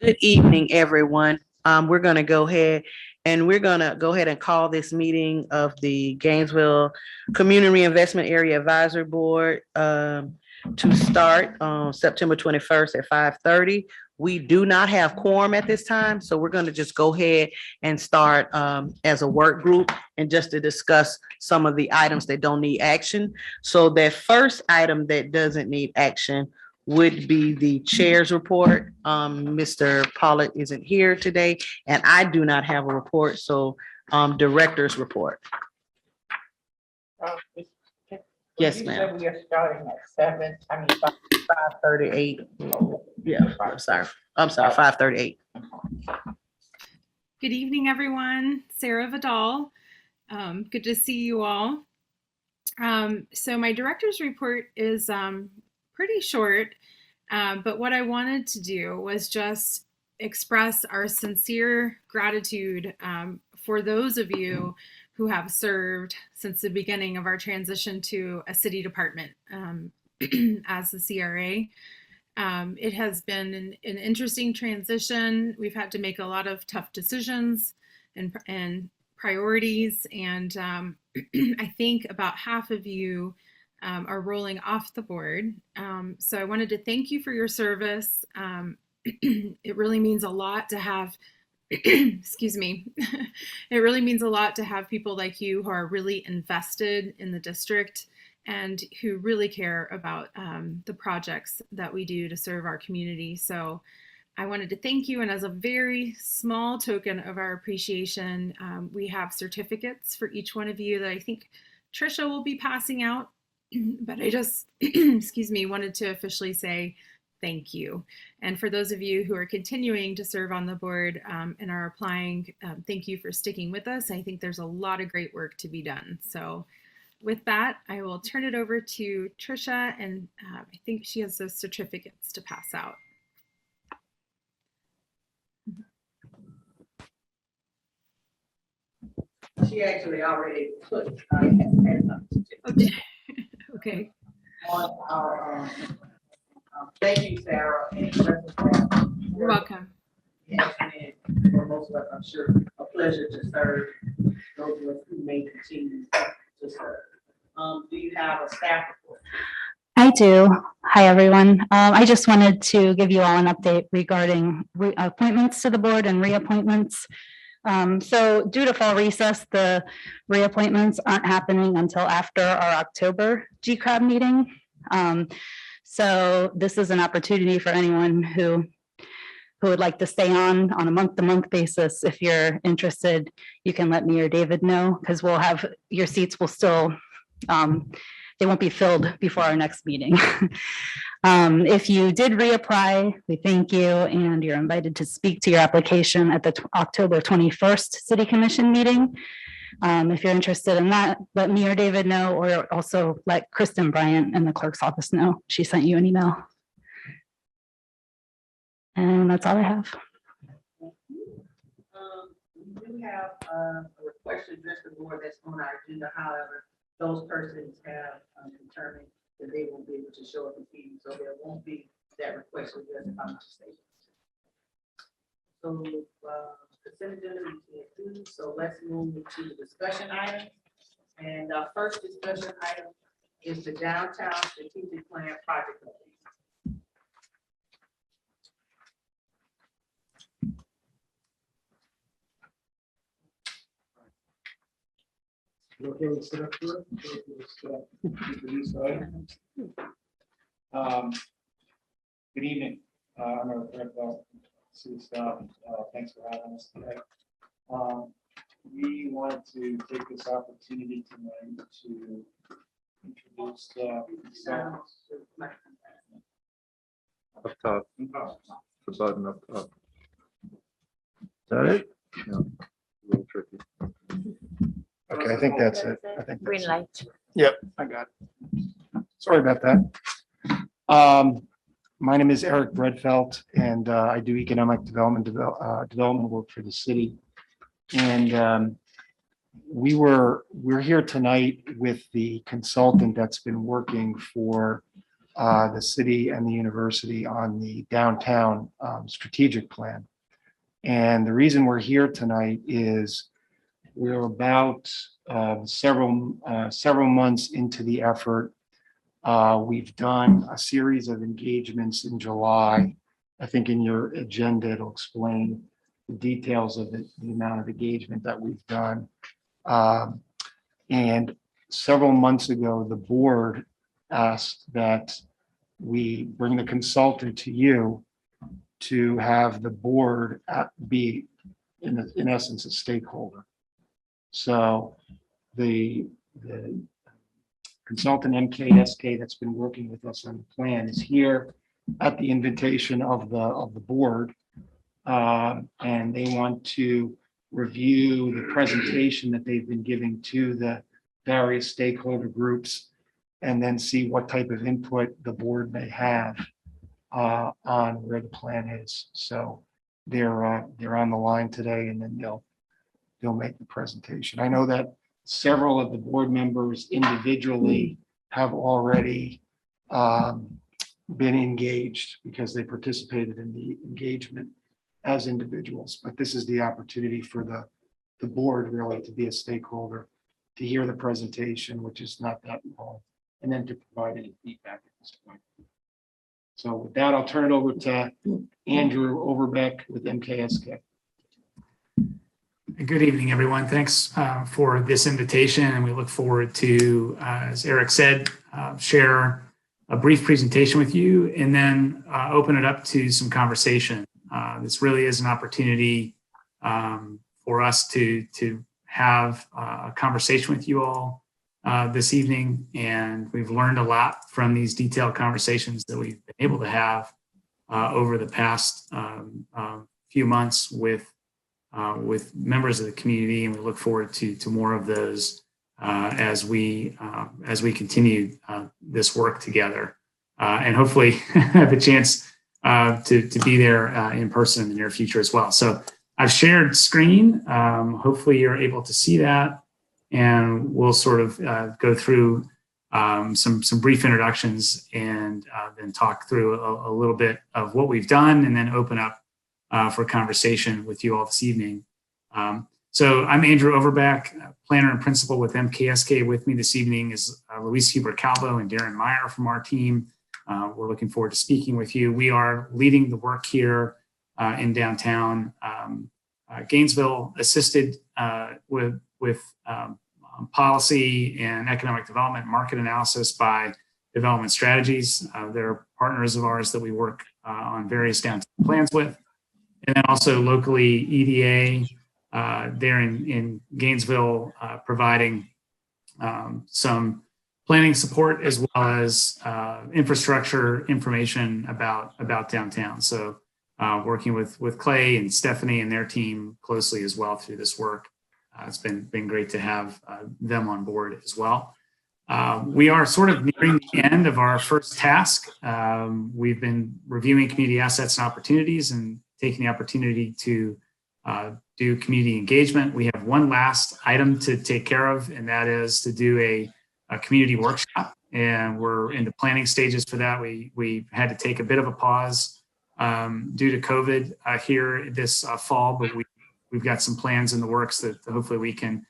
Good evening, everyone. We're going to go ahead and call this meeting of the Gainesville Community Reinvestment Area Advisory Board to start on September 21st at 5:30. We do not have quorum at this time, so we're going to just go ahead and start as a work group and just to discuss some of the items that don't need action. So that first item that doesn't need action would be the chair's report. Mr. Pollitt isn't here today, and I do not have a report, so director's report. Yes, ma'am. We are starting at 5:38. Yeah, I'm sorry, 5:38. Good evening, everyone. Sarah Vidal. Good to see you all. So my director's report is pretty short, but what I wanted to do was just express our sincere gratitude for those of you who have served since the beginning of our transition to a city department as the CRA. It has been an interesting transition. We've had to make a lot of tough decisions and priorities, and I think about half of you are rolling off the board. So I wanted to thank you for your service. It really means a lot to have, excuse me, it really means a lot to have people like you who are really invested in the district and who really care about the projects that we do to serve our community. So I wanted to thank you, and as a very small token of our appreciation, we have certificates for each one of you that I think Trisha will be passing out, but I just, excuse me, wanted to officially say thank you. And for those of you who are continuing to serve on the board and are applying, thank you for sticking with us. I think there's a lot of great work to be done. So with that, I will turn it over to Trisha, and I think she has those certificates to pass out. She actually already put Okay. on our, thank you, Sarah. You're welcome. Yes, and for most of us, I'm sure, a pleasure to serve those of us who may continue to serve. Do you have a staff report? I do. Hi, everyone. I just wanted to give you all an update regarding appointments to the board and reappointments. So due to fall recess, the reappointments aren't happening until after our October GCRAB meeting. So this is an opportunity for anyone who would like to stay on a month-to-month basis. If you're interested, you can let me or David know, because we'll have, your seats will still, they won't be filled before our next meeting. If you did reapply, we thank you, and you're invited to speak to your application at the October 21st City Commission meeting. If you're interested in that, let me or David know, or also let Kristen Bryant in the clerk's office know. She sent you an email. And that's all I have. We do have a request to address the board that's on our agenda. However, those persons have determined that they won't be able to show up in meeting, so there won't be that request addressed, if I'm not mistaken. So consent agenda we can't do, so let's move to the discussion item. And our first discussion item is the downtown strategic plan project update. Okay, let's set up for it. Good evening. I'm Eric City staff. Thanks for having us today. We wanted to take this opportunity tonight to introduce Up top, the button up top. Is that it? No, a little tricky. Okay, I think that's it. I think Green light. Yep, I got it. Sorry about that. My name is Eric Bredfeld, and I do economic development work for the city. And we're here tonight with the consultant that's been working for the city and the university on the downtown strategic plan. And the reason we're here tonight is we're about several months into the effort. We've done a series of engagements in July. I think in your agenda, it'll explain the details of the amount of engagement that we've done. And several months ago, the board asked that we bring the consultant to you to have the board be, in essence, a stakeholder. So the consultant MKSK that's been working with us on the plan is here at the invitation of the board. And they want to review the presentation that they've been giving to the various stakeholder groups and then see what type of input the board may have on where the plan is. So they're on the line today, and then they'll make the presentation. I know that several of the board members individually have already been engaged because they participated in the engagement as individuals, but this is the opportunity for the board really to be a stakeholder, to hear the presentation, which is not that long, and then to provide any feedback at this point. So with that, I'll turn it over to Andrew Overbeck with MKSK. Good evening, everyone. Thanks for this invitation, and we look forward to, as Eric said, share a brief presentation with you and then open it up to some conversation. This really is an opportunity for us to have a conversation with you all this evening, and we've learned a lot from these detailed conversations that we've been able to have over the past few months with members of the community, and we look forward to more of those as we continue this work together, and hopefully have a chance to be there in person in the near future as well. So I've shared screen. Hopefully you're able to see that, and we'll sort of go through some brief introductions and then talk through a little bit of what we've done, and then open up for conversation with you all this evening. So I'm Andrew Overbeck, planner and principal with MKSK. With me this evening is Luis Huber-Calvo and Darren Meyer from our team. We're looking forward to speaking with you. We are leading the work here in downtown Gainesville, assisted with policy and economic development, market analysis by Development Strategies. They're partners of ours that we work on various downtown plans with. And then also locally EDA there in Gainesville, providing some planning support as well as infrastructure information about downtown. So working with Clay and Stephanie and their team closely as well through this work. It's been great to have them on board as well. We are sort of nearing the end of our first task. We've been reviewing community assets and opportunities and taking the opportunity to do community engagement. We have one last item to take care of, and that is to do a community workshop. And we're in the planning stages for that. We had to take a bit of a pause due to COVID here this fall, but we've got some plans in the works that hopefully we can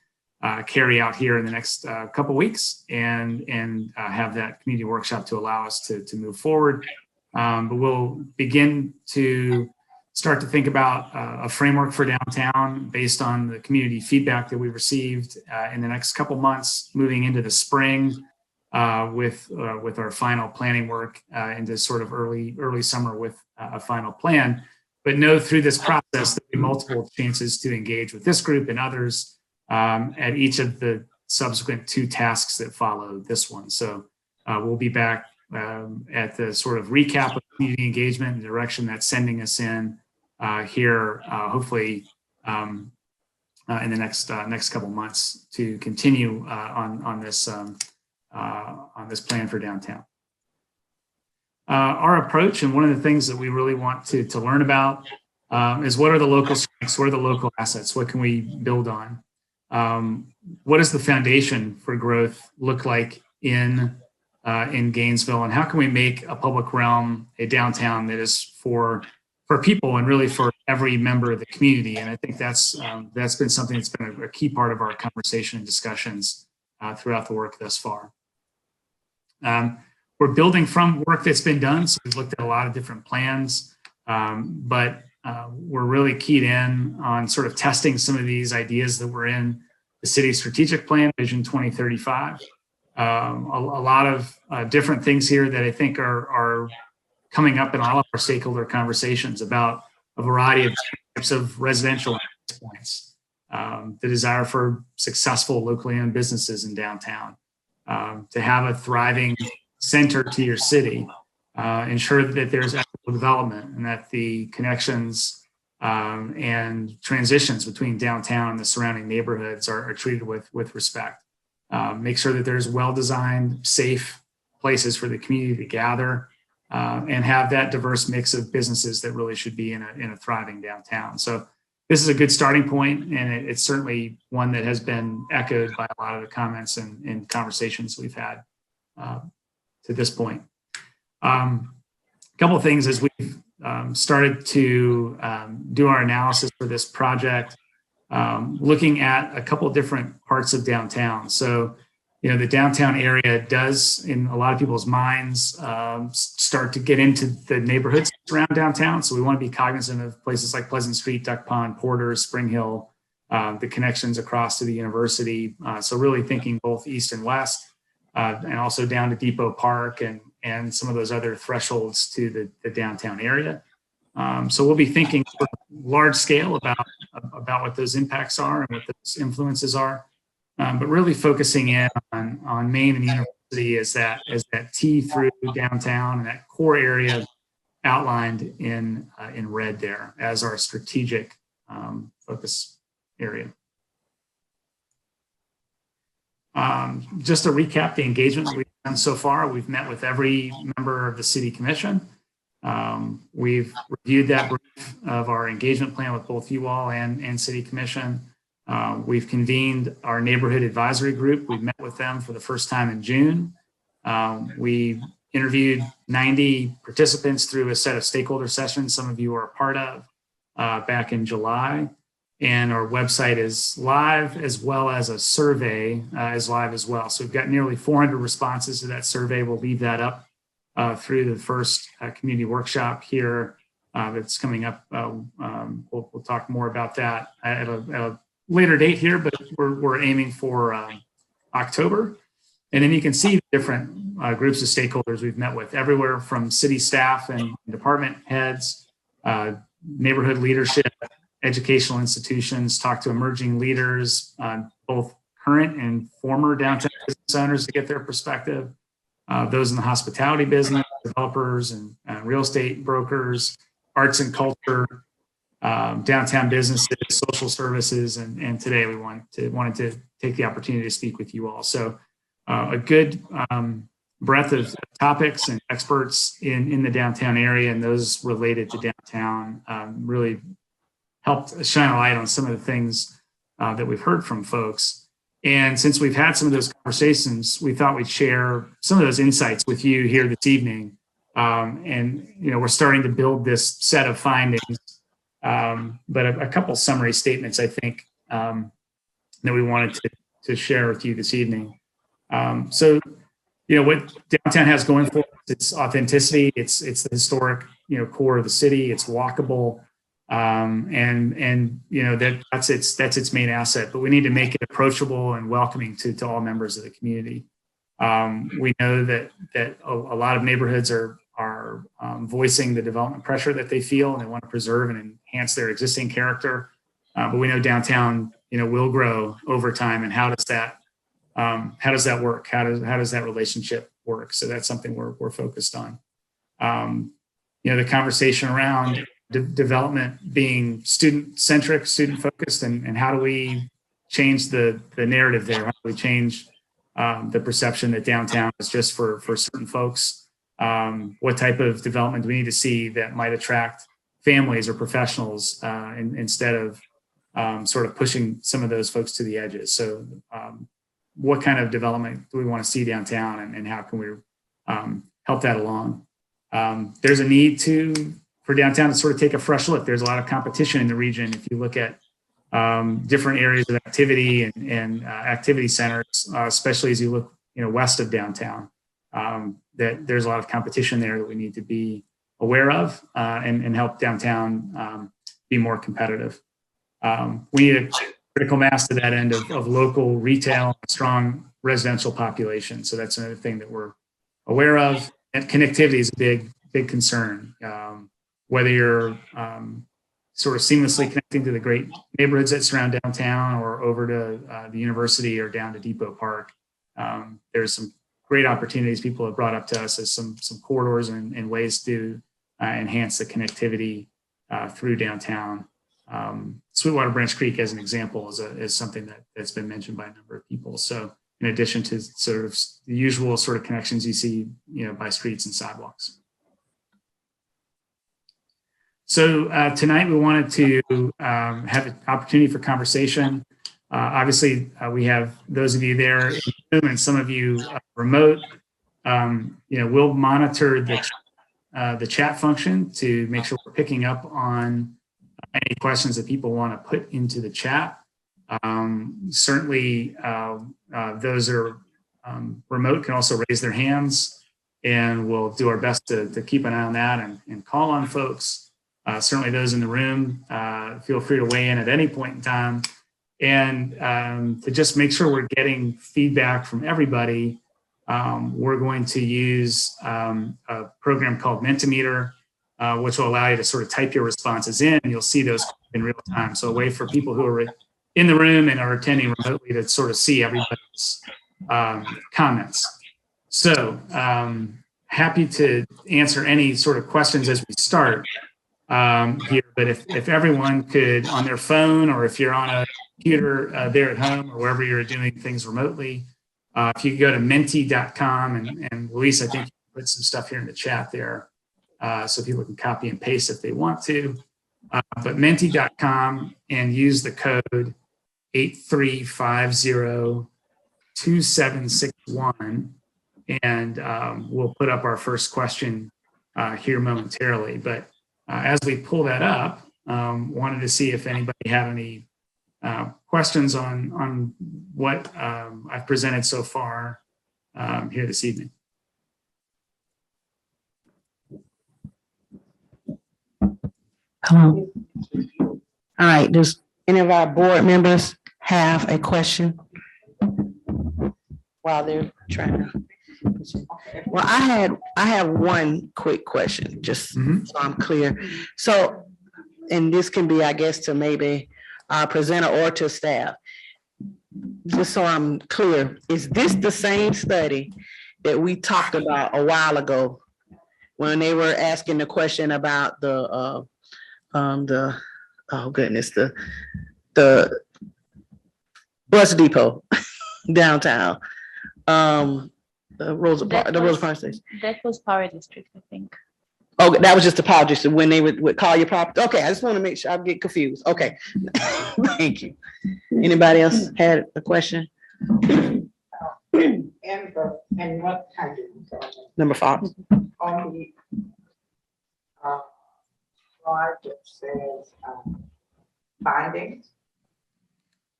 carry out here in the next couple weeks and have that community workshop to allow us to move forward. But we'll begin to start to think about a framework for downtown based on the community feedback that we received in the next couple months, moving into the spring with our final planning work into sort of early summer with a final plan. But know through this process there'll be multiple chances to engage with this group and others at each of the subsequent two tasks that follow this one. So we'll be back at the sort of recap of community engagement and direction that's sending us in here, hopefully in the next couple months to continue on this plan for downtown. Our approach, and one of the things that we really want to learn about is what are the local strengths, what are the local assets, what can we build on? What does the foundation for growth look like in in Gainesville, and how can we make a public realm a downtown that is for people and really for every member of the community. And I think that's been something that's been a key part of our conversation and discussions throughout the work thus far. We're building from work that's been done. So we've looked at a lot of different plans, but we're really keyed in on sort of testing some of these ideas that were in the city's strategic plan, Vision 2035. A lot of different things here that I think are coming up in all of our stakeholder conversations about a variety of types of residential points, the desire for successful locally owned businesses in downtown, to have a thriving center to your city, ensure that there's equitable development and that the connections and transitions between downtown and the surrounding neighborhoods are treated with respect. Make sure that there's well-designed, safe places for the community to gather, and have that diverse mix of businesses that really should be in a thriving downtown. So this is a good starting point, and it's certainly one that has been echoed by a lot of the comments and conversations we've had to this point. A couple of things as we've started to do our analysis for this project, looking at a couple of different parts of downtown. So, the downtown area does, in a lot of people's minds, start to get into the neighborhoods around downtown. So we want to be cognizant of places like Pleasant Street, Duck Pond, Porter's, Spring Hill, the connections across to the university. So really thinking both east and west, and also down to Depot Park and some of those other thresholds to the downtown area. So we'll be thinking large scale about what those impacts are and what those influences are. But really focusing in on Main and University as that T through downtown and that core area outlined in red there as our strategic focus area. Just to recap the engagement we've done so far, we've met with every member of the City Commission. We've reviewed that brief of our engagement plan with both you all and City Commission. We've convened our neighborhood advisory group. We've met with them for the first time in June. We interviewed 90 participants through a set of stakeholder sessions some of you are a part of back in July. And our website is live, as well as a survey is live as well. So we've got nearly 400 responses to that survey. We'll leave that up through the first community workshop here that's coming up. We'll talk more about that at a later date here, but we're aiming for October. And then you can see different groups of stakeholders we've met with everywhere from city staff and department heads, neighborhood leadership, educational institutions, talk to emerging leaders, both current and former downtown business owners to get their perspective, those in the hospitality business, developers and real estate brokers, arts and culture, downtown businesses, social services, and today we wanted to take the opportunity to speak with you all. So a good breadth of topics and experts in the downtown area and those related to downtown really helped shine a light on some of the things that we've heard from folks. And since we've had some of those conversations, we thought we'd share some of those insights with you here this evening. And we're starting to build this set of findings. But a couple summary statements, I think, that we wanted to share with you this evening. So, what downtown has going for it, it's authenticity, it's the historic, core of the city, it's walkable, and that's its main asset. But we need to make it approachable and welcoming to all members of the community. We know that a lot of neighborhoods are voicing the development pressure that they feel, and they want to preserve and enhance their existing character. But we know downtown, will grow over time. And how does that work? How does that relationship work? So that's something we're focused on. The conversation around development being student-centric, student-focused, and how do we change the narrative there? How do we change the perception that downtown is just for certain folks? What type of development do we need to see that might attract families or professionals instead of sort of pushing some of those folks to the edges? So what kind of development do we want to see downtown, and how can we help that along. There's a need for downtown to sort of take a fresh look. There's a lot of competition in the region. If you look at different areas of activity and activity centers, especially as you look, west of downtown, that there's a lot of competition there that we need to be aware of and help downtown be more competitive. We need a critical mass to that end of local retail, strong residential population. So that's another thing that we're aware of. And connectivity is a big concern. Whether you're sort of seamlessly connecting to the great neighborhoods that surround downtown or over to the university or down to Depot Park, there's some great opportunities people have brought up to us as some corridors and ways to enhance the connectivity through downtown. Sweetwater Branch Creek, as an example, is something that's been mentioned by a number of people. So in addition to sort of the usual sort of connections you see, by streets and sidewalks. So tonight we wanted to have an opportunity for conversation. Obviously, we have those of you there in the room and some of you remote. We'll monitor the chat function to make sure we're picking up on any questions that people want to put into the chat. Certainly, those that are remote can also raise their hands, and we'll do our best to keep an eye on that and call on folks. Certainly those in the room, feel free to weigh in at any point in time. And to just make sure we're getting feedback from everybody, we're going to use a program called Mentimeter, which will allow you to sort of type your responses in, and you'll see those in real time. So a way for people who are in the room and are attending remotely to sort of see everybody's comments. So happy to answer any sort of questions as we start here, but if everyone could on their phone, or if you're on a computer there at home or wherever you're doing things remotely, if you could go to menti.com and Luis, I think you put some stuff here in the chat there so people can copy and paste if they want to, but menti.com and use the code 83502761 and we'll put up our first question here momentarily. But as we pull that up, wanted to see if anybody had any questions on what I've presented so far here this evening. Hello. All right. Does any of our board members have a question while they're trying to? Well, I have one quick question, just so I'm clear. So, and this can be, I guess, to maybe presenter or to staff. Just so I'm clear, is this the same study that we talked about a while ago when they were asking the question about the oh goodness, the bus depot downtown? The Rosa Parks Station. That was Power District, I think. Oh, that was just the Power District when they would call your property. Okay, I just want to make sure I get confused. Okay, thank you. Anybody else had a question? And what kind of Number 5. on the slide that says findings,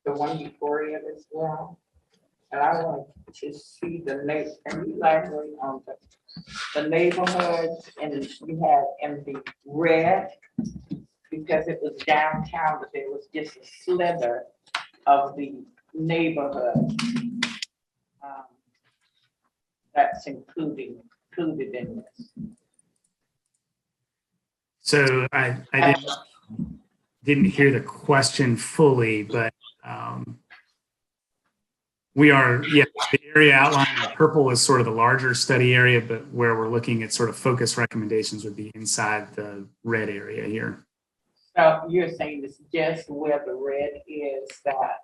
the one before it as well. And I want to see the neighbor, can you elaborate on the neighborhoods, and you have in the red, because it was downtown, but there was just a slither of the neighborhood that's included in this. So I didn't hear the question fully, but we are, yeah, the area outlined in purple is sort of the larger study area, but where we're looking at sort of focus recommendations would be inside the red area here. So you're saying it's just where the red is, that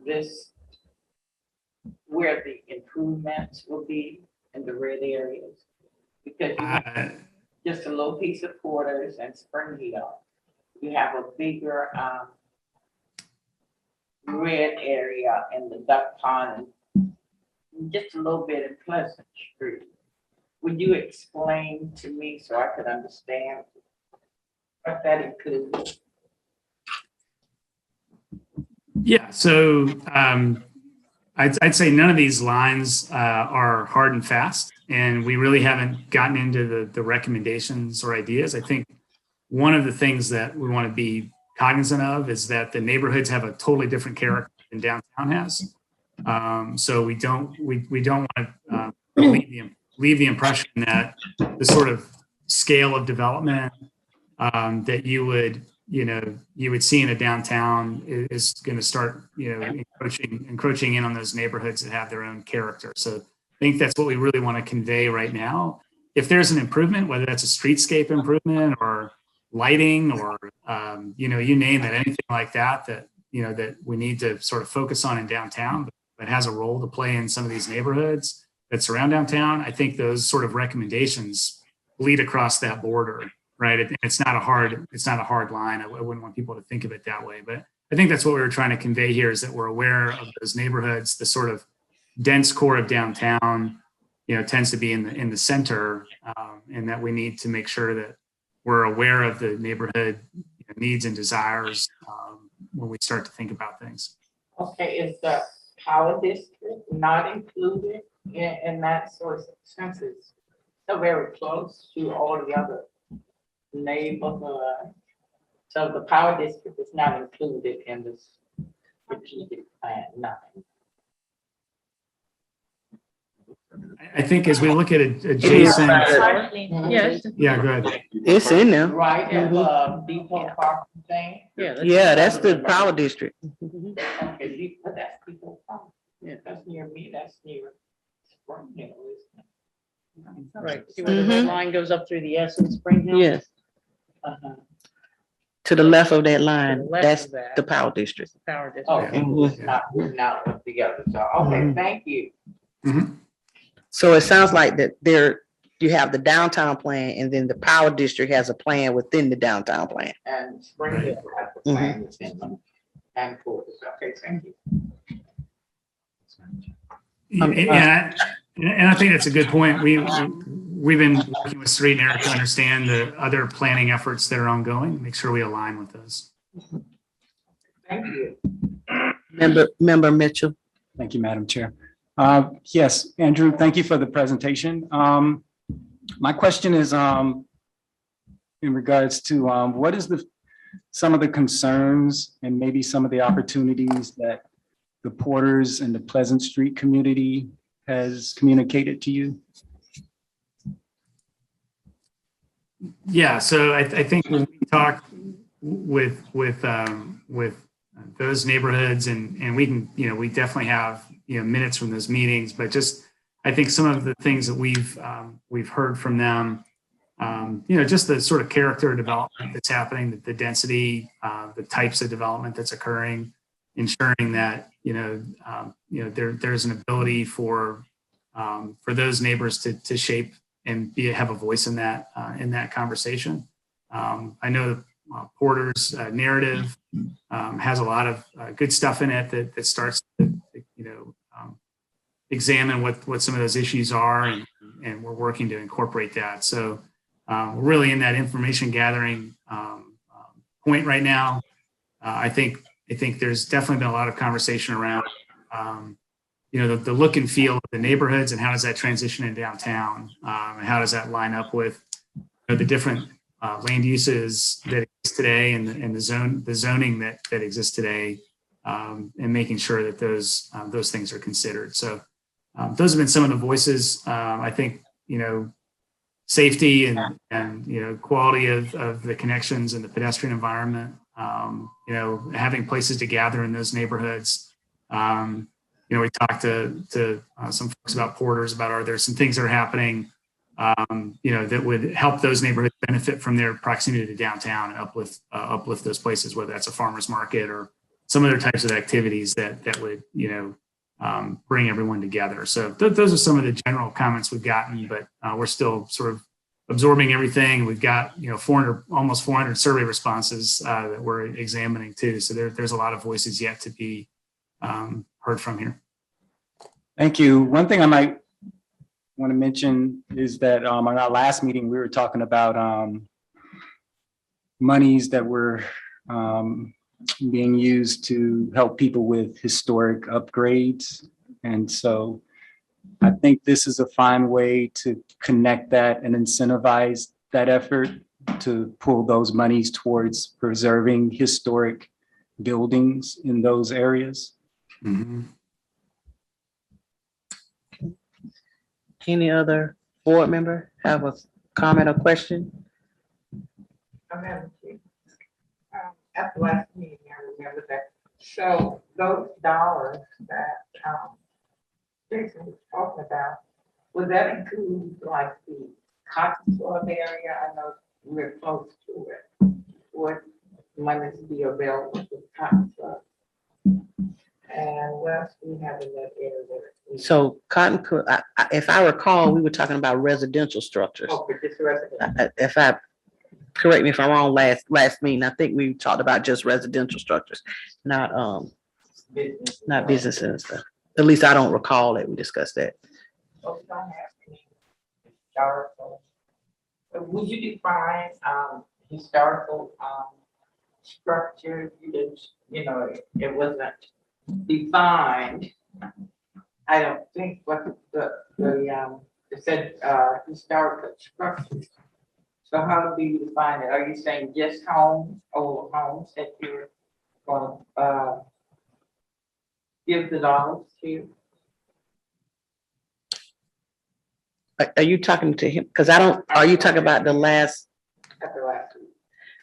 this, where the improvements will be in the red areas? Because you have just a little piece of Porter's and Spring Hill. You have a bigger red area in the Duck Pond just a little bit in Pleasant Street. Would you explain to me so I could understand what that includes? Yeah, so I'd say none of these lines are hard and fast, and we really haven't gotten into the recommendations or ideas. I think one of the things that we want to be cognizant of is that the neighborhoods have a totally different character than downtown has. So we don't want to leave the impression that the sort of scale of development that you would see in a downtown is going to start, encroaching in on those neighborhoods that have their own character. So I think that's what we really want to convey right now. If there's an improvement, whether that's a streetscape improvement or lighting or, you name it, anything like that, that we need to sort of focus on in downtown, but has a role to play in some of these neighborhoods that surround downtown, I think those sort of recommendations lead across that border. Right. It's not a hard line. I wouldn't want people to think of it that way. But I think that's what we were trying to convey here is that we're aware of those neighborhoods, the sort of dense core of downtown, tends to be in the center, and that we need to make sure that we're aware of the neighborhood needs and desires when we start to think about things. Okay, is the power district not included in that sort of sense? It's so very close to all the other neighborhood. So the power district is not included in this strategic plan, nothing. I think as we look at adjacent, Yes. yeah, go ahead. It's in there. Right at the depot park thing? Yeah, that's the power district. Okay, but that's depot park. Yeah. That's near me, that's near Spring Hill, isn't it? Right, see where the red line goes up through the S in Spring Hill? Yes, Uh-huh. to the left of that To line, the left that's of that. the power district. Power district. Okay, Mhm. not put together, so, okay, thank you. So it sounds like that you have the downtown plan and then the power district has a plan within the downtown plan. And Spring Hill, has the plan within them, and Portis, okay, thank you. And I think that's a good point. We've been working with Street and Eric to understand the other planning efforts that are ongoing, make sure we align with those. Thank you. Member Mitchell. Thank you, Madam Chair. Yes, Andrew, thank you for the presentation. My question is in regards to what is some of the concerns and maybe some of the opportunities that the Porters and the Pleasant Street community has communicated to you? Yeah, so I think when we talk with those neighborhoods and we can, we definitely have, minutes from those meetings, but just, I think some of the things that we've heard from them, just the sort of character development that's happening, the density, the types of development that's occurring, ensuring that, there's an ability for those neighbors to shape and have a voice in that conversation. I know the Porter's narrative has a lot of good stuff in it that starts to, examine what some of those issues are, and we're working to incorporate that. So we're really in that information gathering point right now. I think there's definitely been a lot of conversation around, the look and feel of the neighborhoods and how does that transition in downtown, and how does that line up with the different land uses that exist today and the zoning that exists today, and making sure that those things are considered. So those have been some of the voices. I think safety and quality of the connections and the pedestrian environment. Having places to gather in those neighborhoods. We talked to some folks about Porters about are there some things that are happening, that would help those neighborhoods benefit from their proximity to downtown and uplift those places, whether that's a farmer's market or some other types of activities that would, bring everyone together. So those are some of the general comments we've gotten, but we're still sort of absorbing everything. We've got, almost 400 survey responses that we're examining too. So there's a lot of voices yet to be heard from here. Thank you. One thing I might want to mention is that on our last meeting, we were talking about monies that were being used to help people with historic upgrades. And so I think this is a fine way to connect that and incentivize that effort to pull those monies towards preserving historic buildings in those areas. Mhm. Any other board member have a comment or question? Madam Chair. At the last meeting, I remember that. So those dollars that Jason was talking about, would that include like the Cotton Club area? I know we're close to it. Would monies be available for the Cotton Club? And what else do we have in that area? So Cotton, if I recall, we were talking about residential structures. Oh, for this resident. If I, correct me if I'm wrong, last meeting, I think we talked about just residential structures, not businesses and stuff. At least I don't recall that we discussed that. Oh, we don't have any historical. Would you define historical structure? You know, it wasn't defined. I don't think what it said historical structures. So how do you define it? Are you saying just homes, old homes that you're going to give the dollars to? Are you talking to him? Because I don't, are you talking about the last? At the last week.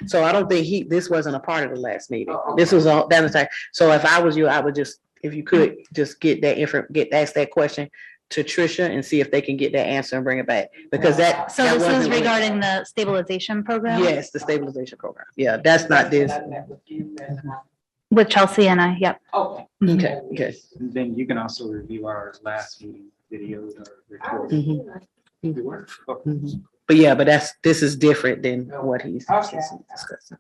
So I don't think this wasn't a part of the last meeting. Oh, okay. This was all, that was like, so if I was you, I would just, if you could, just get that ask that question to Tricia and see if they can get that answer and bring it back. Because that. So that this is wasn't really- regarding the stabilization program? Yes, the stabilization program. Yeah, that's not this. I met with you and, With Chelsea and I, yep. okay. Okay, okay. And then you can also review our last meeting videos or record. Mhm. It works. Mhm. But yeah, but this is different than what he's Okay. discussing.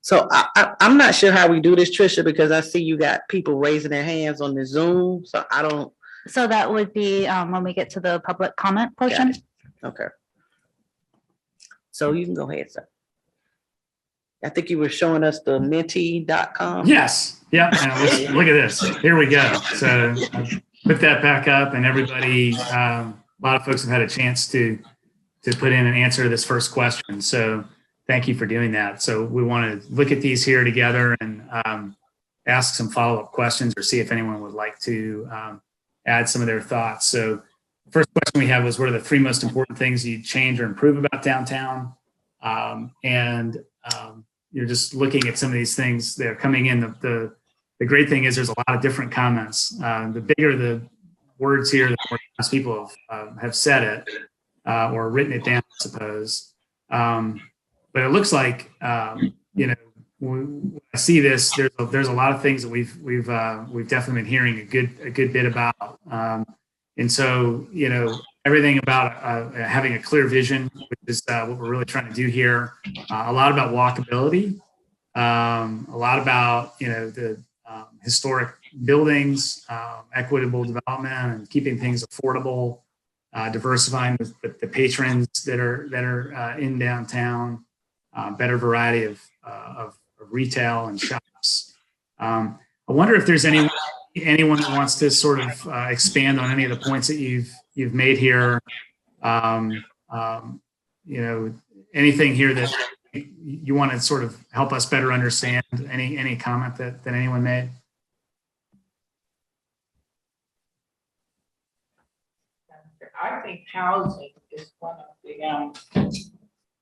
So I'm not sure how we do this, Tricia, because I see you got people raising their hands on the Zoom, so I don't. So that would be when we get to the public comment portion. Got it. Okay. So you can go ahead, sir. I think you were showing us the menti.com. Yes, yeah, and look at this, here we go. So I put that back up and everybody, a lot of folks have had a chance to put in an answer to this first question. So thank you for doing that. So we want to look at these here together and ask some follow-up questions or see if anyone would like to add some of their thoughts. So the first question we had was, what are the 3 most important things you change or improve about downtown? You're just looking at some of these things that are coming in. The great thing is there's a lot of different comments. The bigger the words here, the more times people have said it or written it down, I suppose. But it looks like, you know, when I see this, there's a lot of things that we've definitely been hearing a good bit about. And so, you know, everything about having a clear vision, which is what we're really trying to do here. A lot about walkability, a lot about, you know, the historic buildings, equitable development, and keeping things affordable, diversifying the patrons that are in downtown, better variety of retail and shops. I wonder if there's anyone that wants to sort of expand on any of the points that you've made here. You know, anything here that you want to sort of help us better understand? Any comment that anyone made? I think housing is one of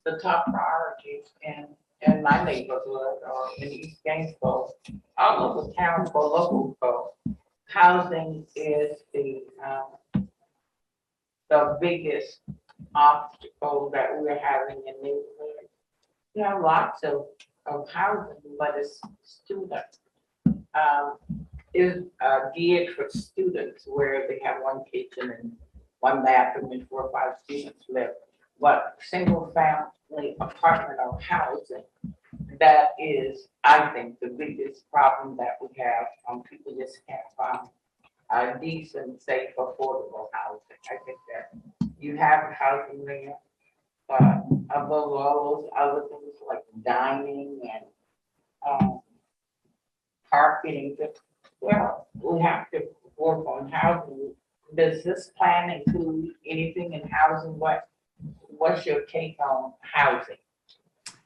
the top priorities in my neighborhood or in East Gainesville, all over town for local folk. Housing is the biggest obstacle that we're having in neighborhoods. We have lots of housing, but it's students. Is geared for students where they have one kitchen and one bathroom and 4 or 5 students live. But single family apartment or housing, that is, I think, the biggest problem that we have. People just can't find a decent, safe, affordable housing. I think that you have housing there, but above all those other things like dining and parking, well, we have to work on housing. Does this plan include anything in housing? What's your take on housing?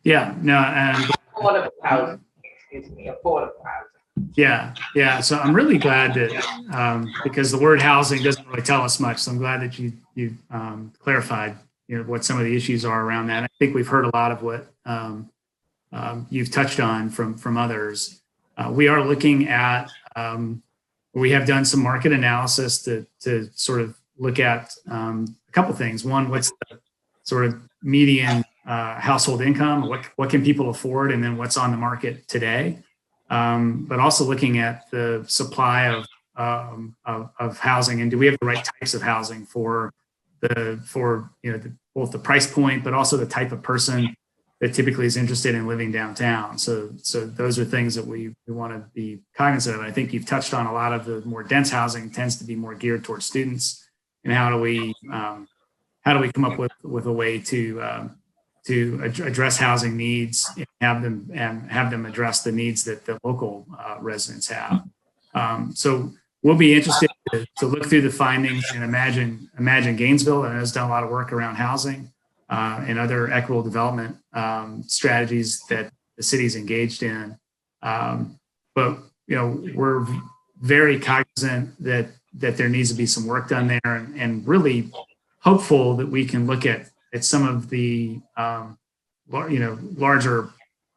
Yeah, no, and Affordable housing, excuse me, affordable housing. yeah. So I'm really glad that because the word housing doesn't really tell us much. So I'm glad that you clarified, what some of the issues are around that. I think we've heard a lot of what you've touched on from others. We are looking at. We have done some market analysis to sort of look at a couple things. One, what's the sort of median household income? What can people afford? And then what's on the market today? But also looking at the supply of housing, and do we have the right types of housing for both the price point, but also the type of person that typically is interested in living downtown. So those are things that we want to be cognizant of. I think you've touched on a lot of the more dense housing tends to be more geared towards students. And how do we come up with a way to address housing needs and have them address the needs that the local residents have. So we'll be interested to look through the findings and imagine Gainesville has done a lot of work around housing and other equitable development strategies that the city's engaged in. But we're very cognizant that there needs to be some work done there, and really hopeful that we can look at some of the larger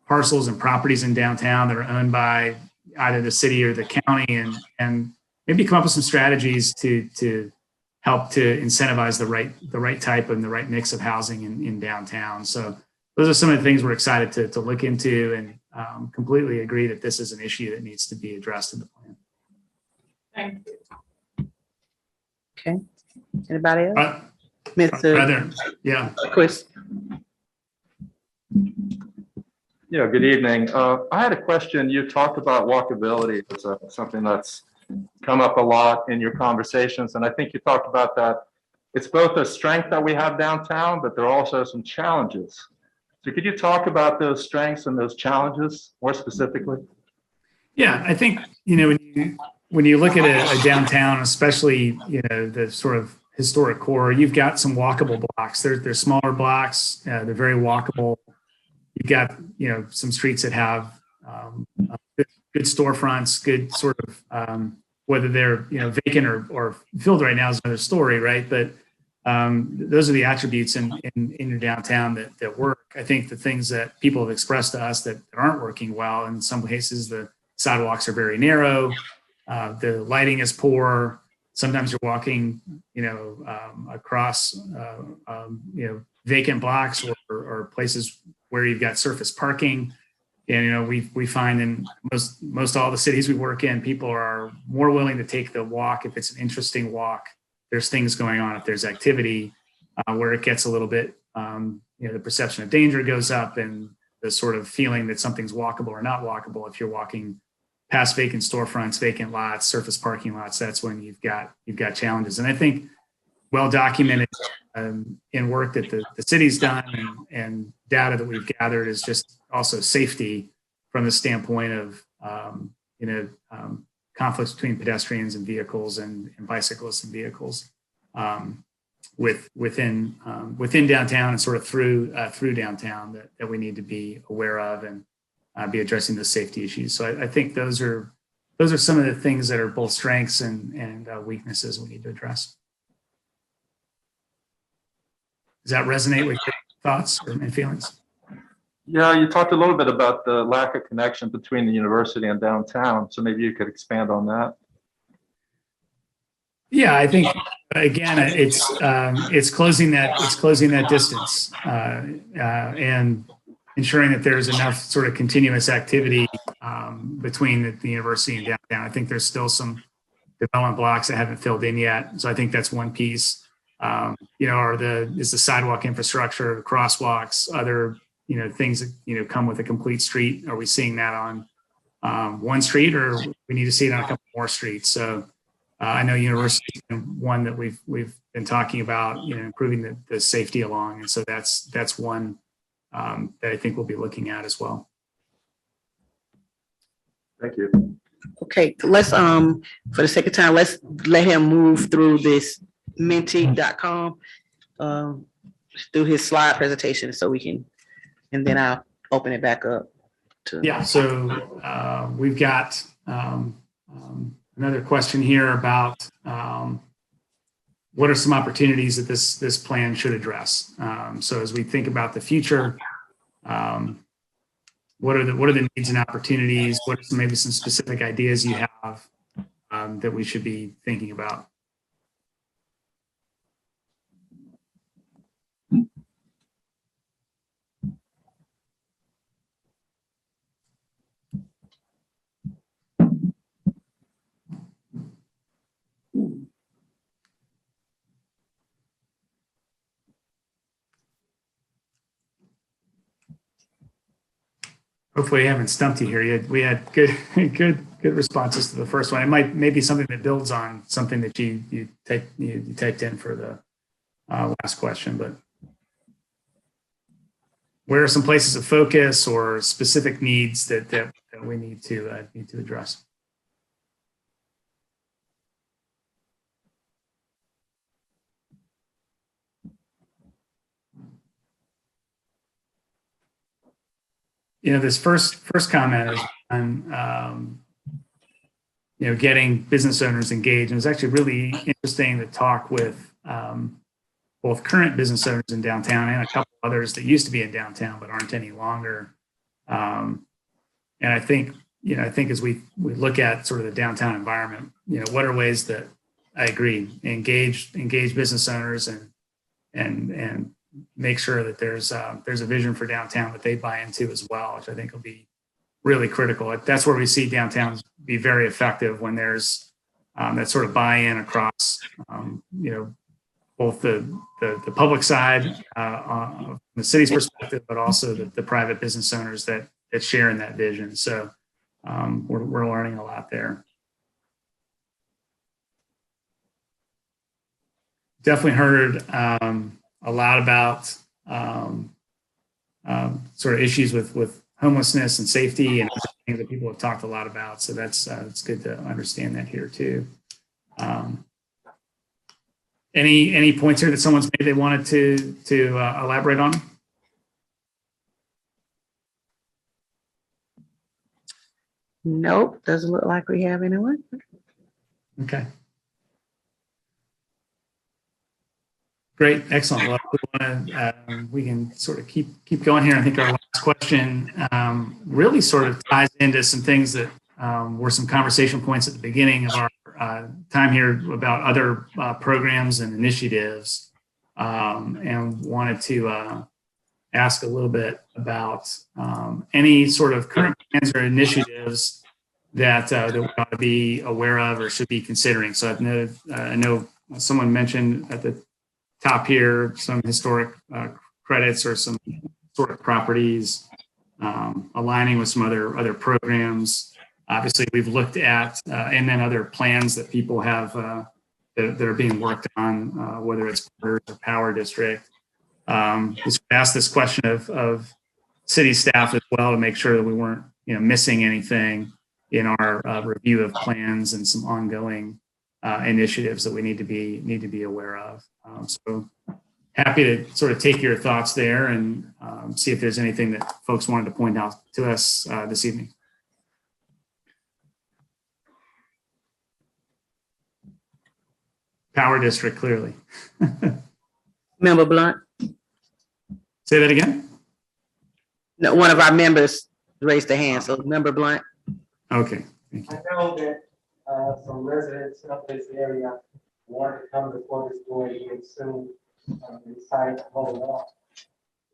parcels and properties in downtown that are owned by either the city or the county, and maybe come up with some strategies to help to incentivize the right type and the right mix of housing in downtown. So those are some of the things we're excited to look into, and completely agree that this is an issue that needs to be addressed in the plan. Thank you. Okay. Anybody else? But Mr. yeah. Chris. Yeah, good evening. I had a question. You talked about walkability as something that's come up a lot in your conversations, and I think you talked about that. It's both a strength that we have downtown, but there are also some challenges. So could you talk about those strengths and those challenges more specifically? Yeah, I think, when you look at a downtown, especially, the sort of historic core, you've got some walkable blocks. They're smaller blocks. They're very walkable. You've got, some streets that have good storefronts, good sort of, whether they're, vacant or filled right now is another story, right? But those are the attributes in your downtown that work. I think the things that people have expressed to us that aren't working well, in some cases, the sidewalks are very narrow. The lighting is poor. Sometimes you're walking, across, vacant blocks or places where you've got surface parking. And, we find in most all the cities we work in, people are more willing to take the walk if it's an interesting walk. There's things going on, if there's activity, where it gets a little bit, the perception of danger goes up, and the sort of feeling that something's walkable or not walkable. If you're walking past vacant storefronts, vacant lots, surface parking lots, that's when you've got challenges. And I think well documented in work that the city's done and data that we've gathered is just also safety from the standpoint of conflicts between pedestrians and vehicles and bicyclists and vehicles within downtown and sort of through downtown that we need to be aware of and be addressing the safety issues. So I think those are some of the things that are both strengths and weaknesses we need to address. Does that resonate with your thoughts and feelings? Yeah, you talked a little bit about the lack of connection between the university and downtown. So maybe you could expand on that. Yeah, I think again, it's closing that distance and ensuring that there's enough sort of continuous activity between the university and downtown. I think there's still some development blocks that haven't filled in yet. So I think that's one piece. Is the sidewalk infrastructure, the crosswalks, other things that come with a complete street. Are we seeing that on one street, or we need to see it on a couple more streets? So I know university is one that we've been talking about, improving the safety along. And so that's one that I think we'll be looking at as well. Thank you. Okay, let's, for the sake of time, let's let him move through this menti.com, through his slide presentation so we can, and then I'll open it back up to. Yeah, so we've got another question here about what are some opportunities that this plan should address. So as we think about the future, what are the needs and opportunities? What are maybe some specific ideas you have that we should be thinking about? Hopefully I haven't stumped you here. We had good responses to the first one. It might maybe something that builds on something that you typed in for the last question. But where are some places of focus or specific needs that we need to address? This first comment is on getting business owners engaged. And it's actually really interesting to talk with both current business owners in downtown and a couple others that used to be in downtown but aren't any longer. And I think as we look at sort of the downtown environment, what are ways that I agree engage business owners and make sure that there's a vision for downtown that they buy into as well, which I think will be really critical. That's where we see downtowns be very effective, when there's that sort of buy-in across, both the public side from the city's perspective, but also the private business owners that share in that vision. So we're learning a lot there. Definitely heard a lot about sort of issues with homelessness and safety and things that people have talked a lot about. So that's it's good to understand that here too. Any points here that someone's made they wanted to elaborate on? Nope, doesn't look like we have anyone. Okay. Great, excellent. Well, we can sort of keep going here. I think our last question really sort of ties into some things that were some conversation points at the beginning of our time here about other programs and initiatives, and wanted to ask a little bit about any sort of current plans or initiatives that we ought to be aware of or should be considering. So I know someone mentioned at the top here some historic credits or some historic properties, aligning with some other programs. Obviously, we've looked at and then other plans that people have that are being worked on, whether it's or power district. Just ask this question of city staff as well to make sure that we weren't missing anything in our review of plans and some ongoing initiatives that we need to be aware of. So happy to sort of take your thoughts there and see if there's anything that folks wanted to point out to us this evening. Power district, clearly. Member Blunt? Say that again? No, one of our members raised their hand, so Member Blunt. Okay. Thank you. I know that some residents of this area want to come before this board again soon. Decided to hold off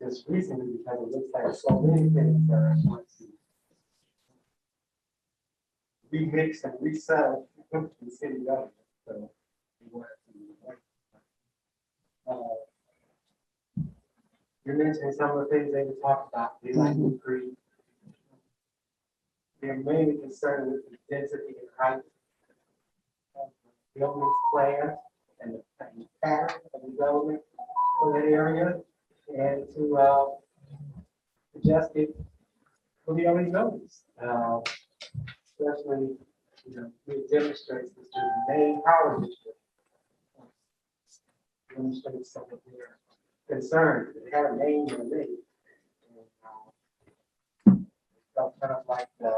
just recently because it looks like so many things that are going to remix and resell in city government. So we want to. You mentioned some of the things they would talk about. They like to create. They're mainly concerned with the density and height. buildings plan and the pattern of development for that area, and to adjust it for the only buildings. Especially, you know, it demonstrates this to the main power district. Demonstrates some of their concerns. They had a name in the name. Felt kind of like the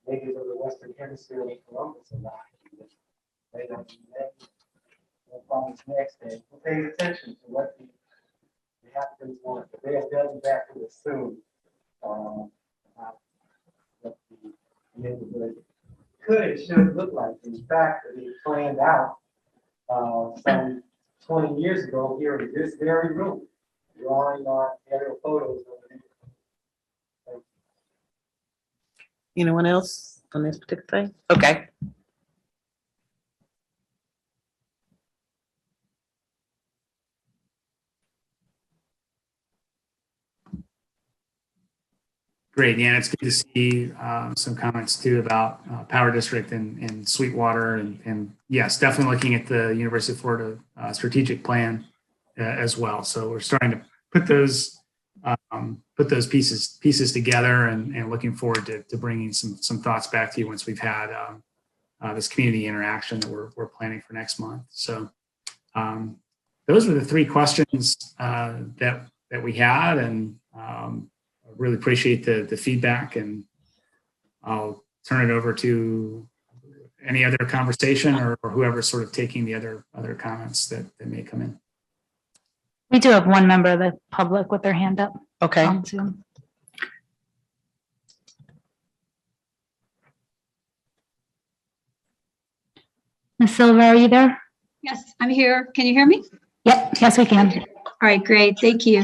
natives of the Western Hemisphere of Columbus a lot. They don't know what's next, and who pays attention to what the Africans want. But they have done back to assume what the neighborhood could and should look like. In fact, they planned out some 20 years ago here in this very room, drawing on aerial photos of the neighborhood. Anyone else on this particular thing? Okay. Great. Yeah, it's good to see some comments too about Power District and Sweetwater. And yes, definitely looking at the University of Florida strategic plan as well. So we're starting to put those pieces together and looking forward to bringing some thoughts back to you once we've had this community interaction that we're planning for next month. So those were the three questions that we had, and really appreciate the feedback, and I'll turn it over to any other conversation or whoever's sort of taking the other comments that may come in. We do have one member of the public with their hand up. Okay. On Zoom. Ms. Silva, are you there? Yes, I'm here. Can you hear me? Yep, yes, we can. All right, great. Thank you.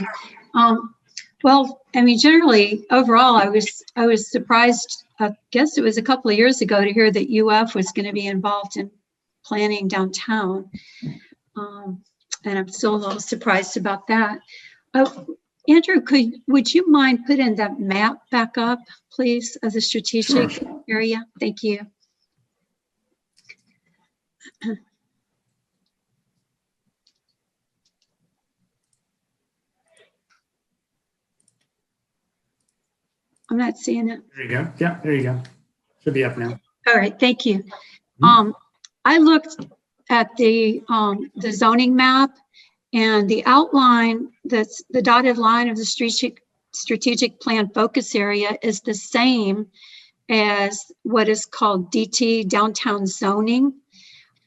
Well, I mean, generally, overall, I was surprised. I guess it was a couple of years ago to hear that UF was going to be involved in planning downtown, and I'm still a little surprised about that. Andrew, would you mind putting that map back up, please, of the strategic area? Thank you. I'm not seeing it. There you go. Yeah, there you go. Should be up now. All right, thank you. I looked at the zoning map, and the outline, that's the dotted line of the strategic plan focus area, is the same as what is called DT, downtown zoning.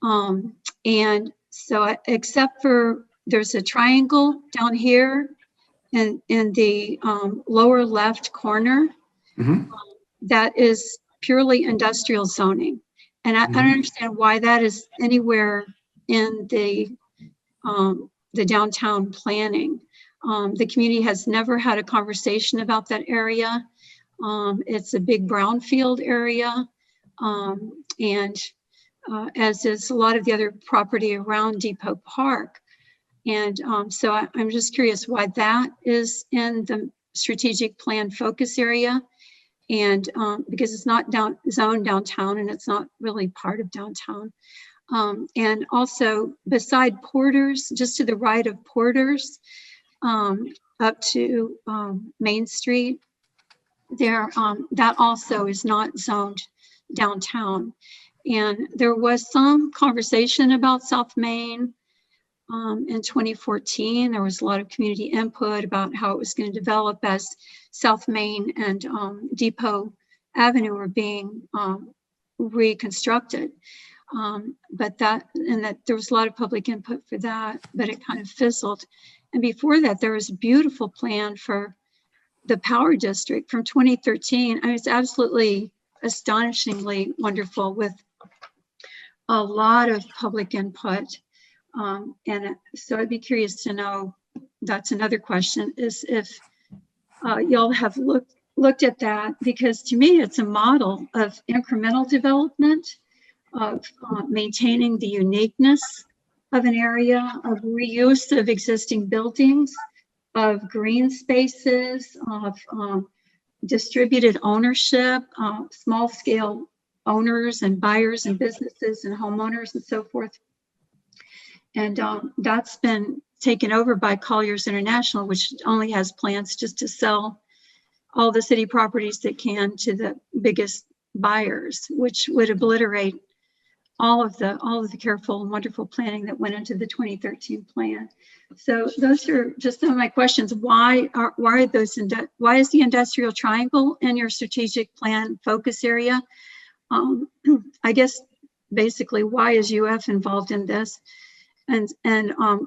And so, except for there's a triangle down here in the lower left corner, that is purely industrial zoning. And I don't understand why that is anywhere in the downtown planning. The community has never had a conversation about that area. It's a big brownfield area, and as is a lot of the other property around Depot Park. And so I'm just curious why that is in the strategic plan focus area. And because it's not zoned downtown, and it's not really part of downtown. And also beside Porter's, just to the right of Porter's, up to Main Street, there, that also is not zoned downtown. And there was some conversation about South Main in 2014. There was a lot of community input about how it was going to develop as South Main and Depot Avenue were being reconstructed. But that there was a lot of public input for that, but it kind of fizzled. And before that, there was a beautiful plan for the Power District from 2013. I mean, it's absolutely astonishingly wonderful, with a lot of public input. And so I'd be curious to know, that's another question, is if y'all have looked at that, because to me, it's a model of incremental development, of maintaining the uniqueness of an area, of reuse of existing buildings, of green spaces, of distributed ownership, small scale owners and buyers and businesses and homeowners and so forth. And that's been taken over by Colliers International, which only has plans just to sell all the city properties that can to the biggest buyers, which would obliterate all of the careful and wonderful planning that went into the 2013 plan. So those are just some of my questions. Why is the industrial triangle in your strategic plan focus area? I guess basically, why is UF involved in this? And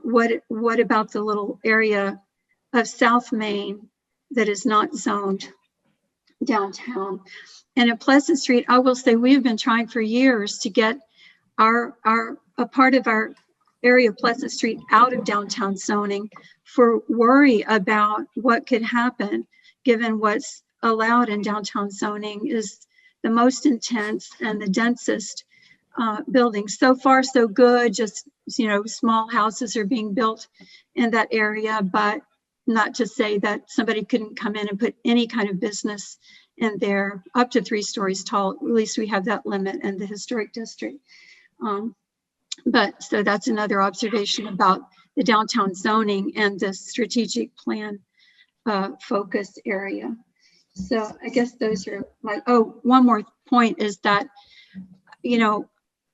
what about the little area of South Main that is not zoned downtown? And at Pleasant Street, I will say we have been trying for years to get a part of our area of Pleasant Street out of downtown zoning for worry about what could happen, given what's allowed in downtown zoning is the most intense and the densest buildings. So far, so good. Just, small houses are being built in that area, but not to say that somebody couldn't come in and put any kind of business in there up to 3 stories tall. At least we have that limit in the historic district. But so that's another observation about the downtown zoning and the strategic plan focus area. So I guess those are one more point is that,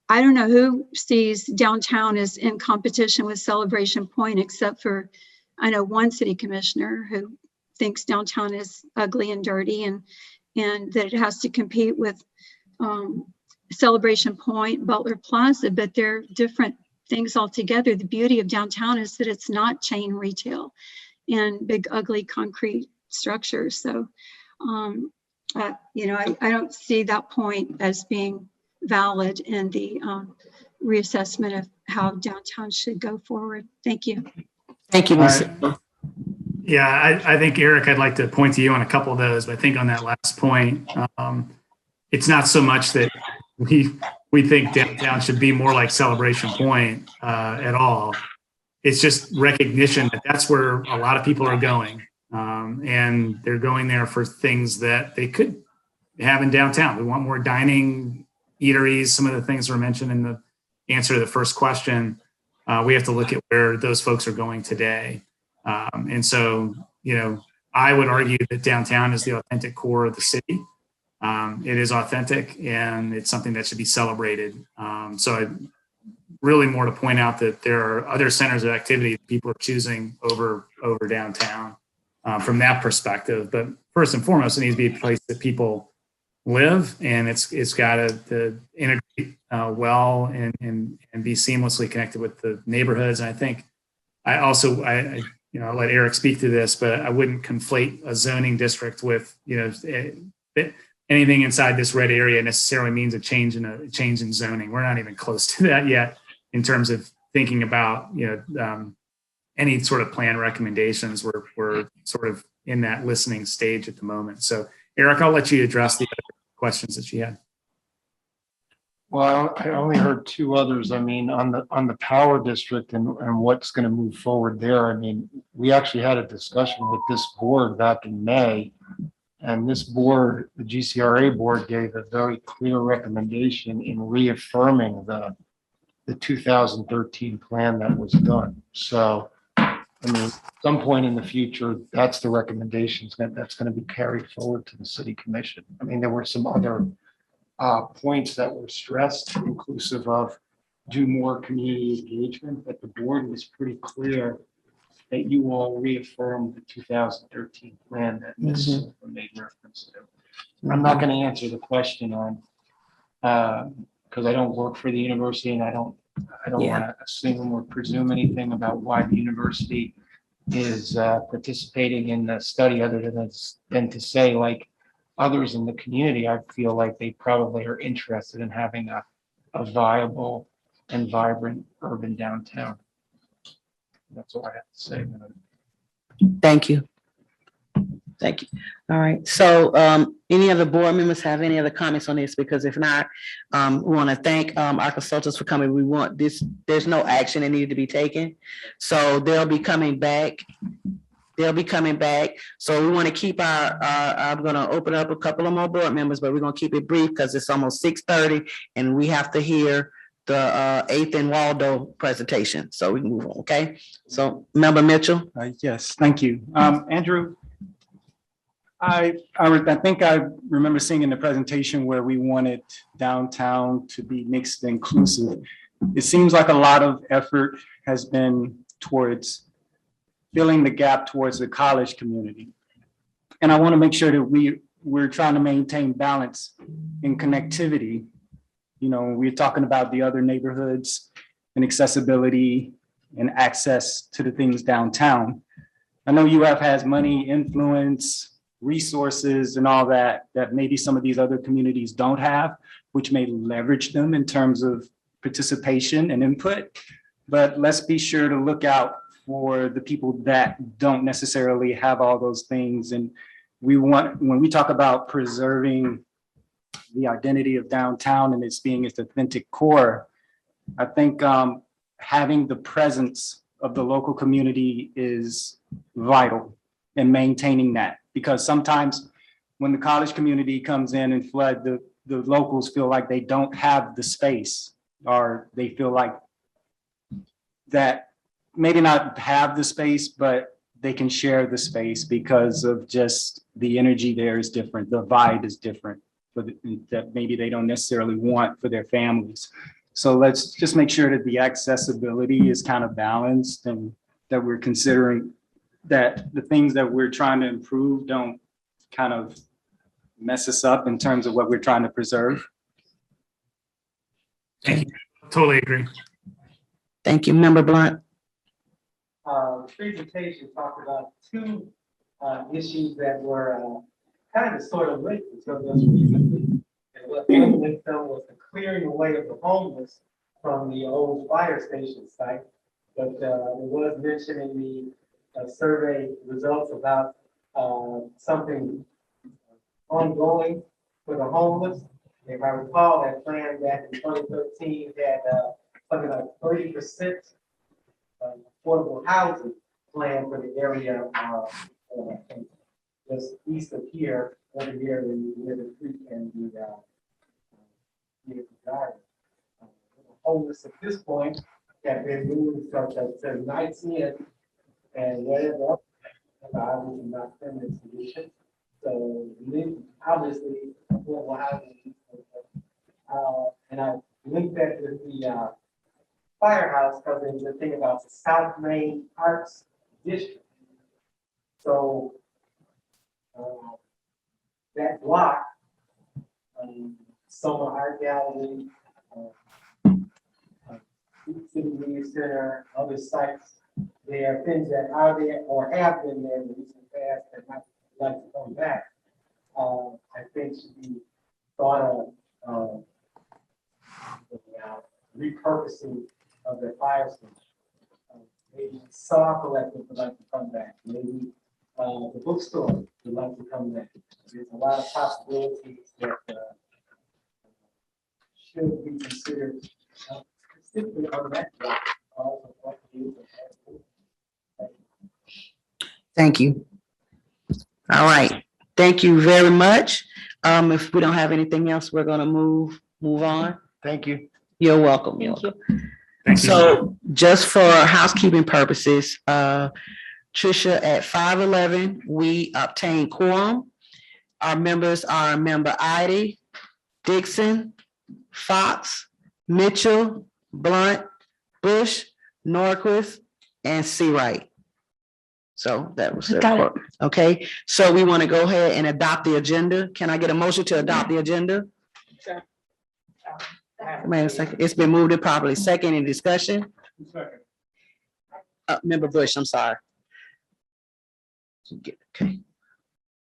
I don't know who sees downtown as in competition with Celebration Point, except for, I know one city commissioner who thinks downtown is ugly and dirty and that it has to compete with Celebration Point, Butler Plaza, but they're different things altogether. The beauty of downtown is that it's not chain retail and big, ugly concrete structures. So, I don't see that point as being valid in the reassessment of how downtown should go forward. Thank you. Thank you, Ms. Yeah, I think, Eric, I'd like to point to you on a couple of those, but I think on that last point, it's not so much that we think downtown should be more like Celebration Point at all. It's just recognition that that's where a lot of people are going. And they're going there for things that they could have in downtown. We want more dining, eateries, some of the things were mentioned in the answer to the first question. We have to look at where those folks are going today. And so, I would argue that downtown is the authentic core of the city. It is authentic and it's something that should be celebrated. So really more to point out that there are other centers of activity that people are choosing over downtown from that perspective. But first and foremost, it needs to be a place that people live, and it's got to integrate well and be seamlessly connected with the neighborhoods. And I think I'll let Eric speak to this, but I wouldn't conflate a zoning district with, anything inside this red area necessarily means a change in zoning. We're not even close to that yet in terms of thinking about, any sort of plan recommendations. We're sort of in that listening stage at the moment. So Eric, I'll let you address the other questions that you had. Well, I only heard 2 others. I mean, on the power district and what's going to move forward there. I mean, we actually had a discussion with this board back in May, and this board, the GCRA board, gave a very clear recommendation in reaffirming the 2013 plan that was done. So, I mean, at some point in the future, that's the recommendations that's going to be carried forward to the city commission. I mean, there were some other points that were stressed, inclusive of do more community engagement, but the board was pretty clear that you all reaffirmed the 2013 plan that Ms. made reference to. I'm not going to answer the question on because I don't work for the university and I don't want to assume or presume anything about why the university is participating in the study other than to say, like others in the community, I feel like they probably are interested in having a viable and vibrant urban downtown. That's all I have to say. Thank you. Thank you. All right. So any other board members have any other comments on this? Because if not, we want to thank our consultants for coming. We want this, there's no action that needed to be taken. So they'll be coming back They'll be coming back. So we want to keep I'm gonna open up a couple of more board members, but we're gonna keep it brief because it's almost 6:30 and we have to hear the 8th and Waldo presentation. So we can move on, okay? So Member Mitchell. Yes, thank you. Andrew, I think I remember seeing in the presentation where we wanted downtown to be mixed and inclusive. It seems like a lot of effort has been towards filling the gap towards the college community. And I want to make sure that we're trying to maintain balance in connectivity. You know, we're talking about the other neighborhoods and accessibility and access to the things downtown. I know UF has money, influence, resources and all that maybe some of these other communities don't have, which may leverage them in terms of participation and input. But let's be sure to look out for the people that don't necessarily have all those things. And when we talk about preserving the identity of downtown and its being its authentic core, I think having the presence of the local community is vital in maintaining that. Because sometimes when the college community comes in and flood, the locals feel like they don't have the space, or they feel like that maybe not have the space, but they can share the space because of just the energy there is different. The vibe is different that maybe they don't necessarily want for their families. So let's just make sure that the accessibility is kind of balanced and that we're considering that the things that we're trying to improve don't kind of mess us up in terms of what we're trying to preserve. Thank you. Totally agree. Thank you, Member Blunt. Presentation talked about two issues that were kind of sort of linked until just recently. And what linked them was the clearing away of the homeless from the old fire station site. But it was mentioned in the survey results about something ongoing for the homeless. If I recall, that plan back in 2013 had something like 30% affordable housing plan for the area just east of here, over here near the creek and the garden. Homeless at this point have been moved from the nights in and whatever, obviously not permanent solution. So obviously affordable housing, and I linked that with the firehouse because there's a thing about the South Main Arts District. So that block, Soma Art Gallery, City Media Center, other sites, there are things that are there or have been there in the recent past that might like to come back. I think should be thought of repurposing of the fire station. Maybe Saw Collective would like to come back. Maybe the bookstore would like to come back. There's a lot of possibilities that should be considered, specifically on that block. Thank you. All right. Thank you very much. If we don't have anything else, we're gonna move on. Thank you. You're welcome. Thank you. Thank you. So just for housekeeping purposes, Tricia, at 5:11, we obtained quorum. Our members are Member Ida, Dixon, Fox, Mitchell, Blunt, Bush, Norquist, and Seawright. So that was it. Got it. Okay, so we want to go ahead and adopt the agenda. Can I get a motion to adopt the agenda? Sure. Man, a second. It's been moved and properly second in discussion. Member Bush, I'm sorry. Okay.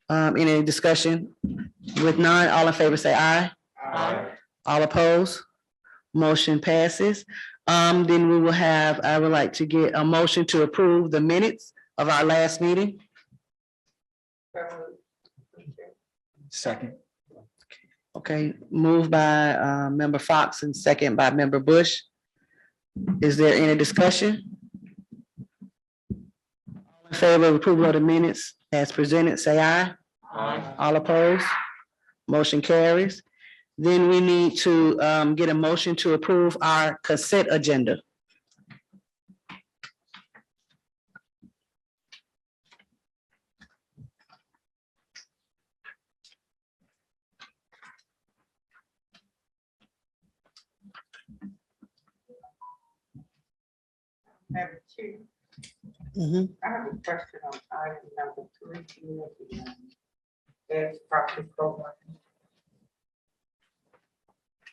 Any discussion? With none, all in favor say aye. Aye. All opposed? Motion passes. Then we will have, I would like to get a motion to approve the minutes of our last meeting. Second. Okay, moved by Member Fox and second by Member Bush. Is there any discussion? All in favor of approval of the minutes as presented, say aye. All opposed? Motion carries. Then we need to get a motion to approve our consent agenda. Number two, Mhm. I have a question on item number 3. There's property program.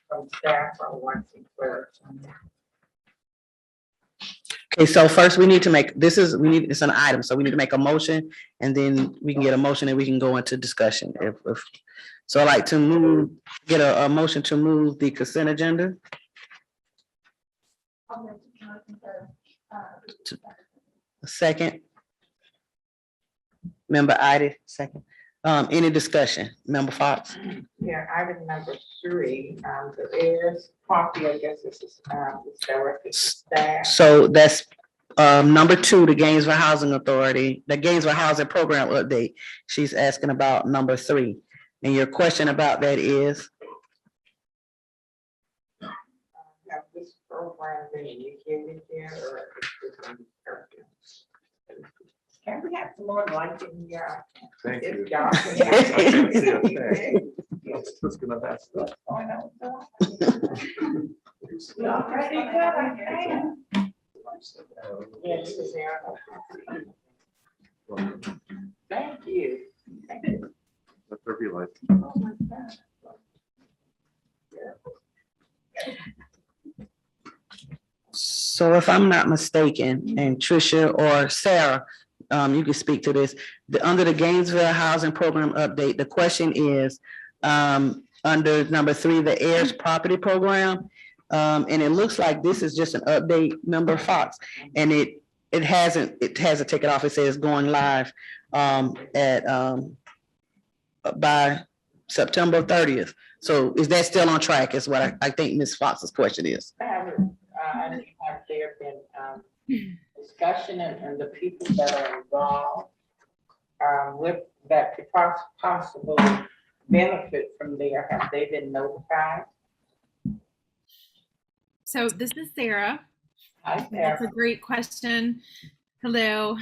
From staff, I want to clear. Okay, so first we need to make, it's an item, so we need to make a motion and then we can get a motion and we can go into discussion. So I'd like to get a motion to move the consent agenda. A second. Member Ida, second. Any discussion? Member Fox? Yeah, item number 3, the heirs property, I guess this is directed to staff. So that's number 2, the Gainesville Housing Authority, the Gainesville Housing Program update. She's asking about number 3. And your question about that is? Have this program been initiated yet, or is it in discussion? Can we have some more light in here? Thank If you. y'all I can- can't see a thing. I was just gonna ask that. Going on, so. Y'all ready? Good, I can. Yes, is there? Thank you. Thank you. Let there be light. Oh my God. So if I'm not mistaken, and Tricia or Sarah, you can speak to this, under the Gainesville Housing Program update, the question is, under number 3, the heirs property program. And it looks like this is just an update, Member Fox, and it has a ticket off. It says going live by September 30th. So is that still on track is what I think Ms. Fox's question is. Have there been discussion and the people that are involved with that could possibly benefit from there, have they been notified? So this is Sarah. Hi, That's a Sarah. great question. Hello.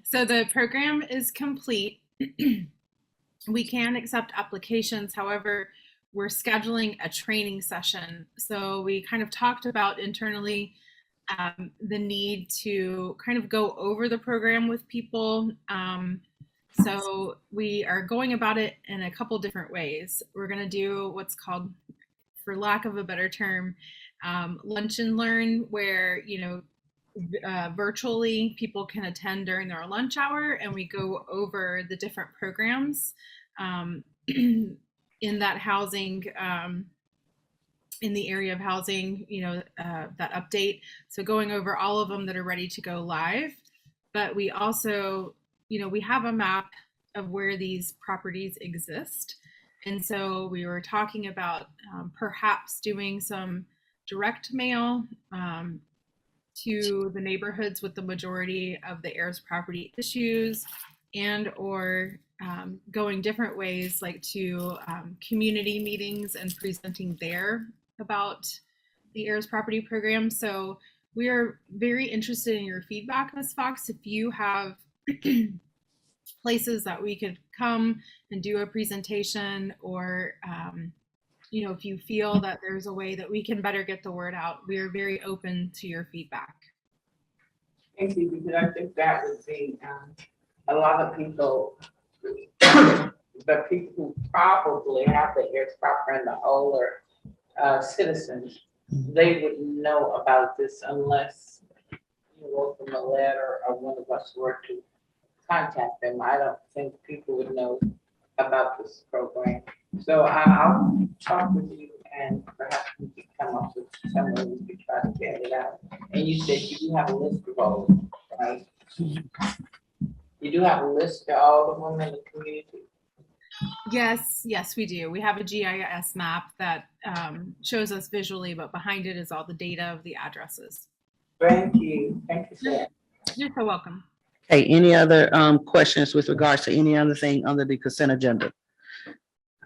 So the program is complete. We can accept applications. However, we're scheduling a training session. So we kind of talked about internally the need to kind of go over the program with people. So we are going about it in a couple different ways. We're going to do what's called, for lack of a better term, lunch and learn, where, virtually people can attend during their lunch hour, and we go over the different programs in that housing, in the area of housing, that update. So going over all of them that are ready to go live. But we also, we have a map of where these properties exist. And so we were talking about perhaps doing some direct mail to the neighborhoods with the majority of the heirs property issues, and or going different ways, like to community meetings and presenting there about the heirs property program. So we are very interested in your feedback, Ms. Fox. If you have places that we could come and do a presentation, or if you feel that there's a way that we can better get the word out, we are very open to your feedback. Thank you, because I think that would be a lot of people, the people who probably have the heirs property and the older citizens, they would know about this unless you wrote them a letter or one of us were to contact them. I don't think people would know about this program. So I'll talk with you, and perhaps we could come up with some way we could try to get it out. And you said you do have a list of all, right? You do have a list of all the women in the community? Yes, we do. We have a GIS map that shows us visually, but behind it is all the data of the addresses. Thank you. Thank you, sir. You're so welcome. Okay, any other questions with regards to any other thing under the consent agenda?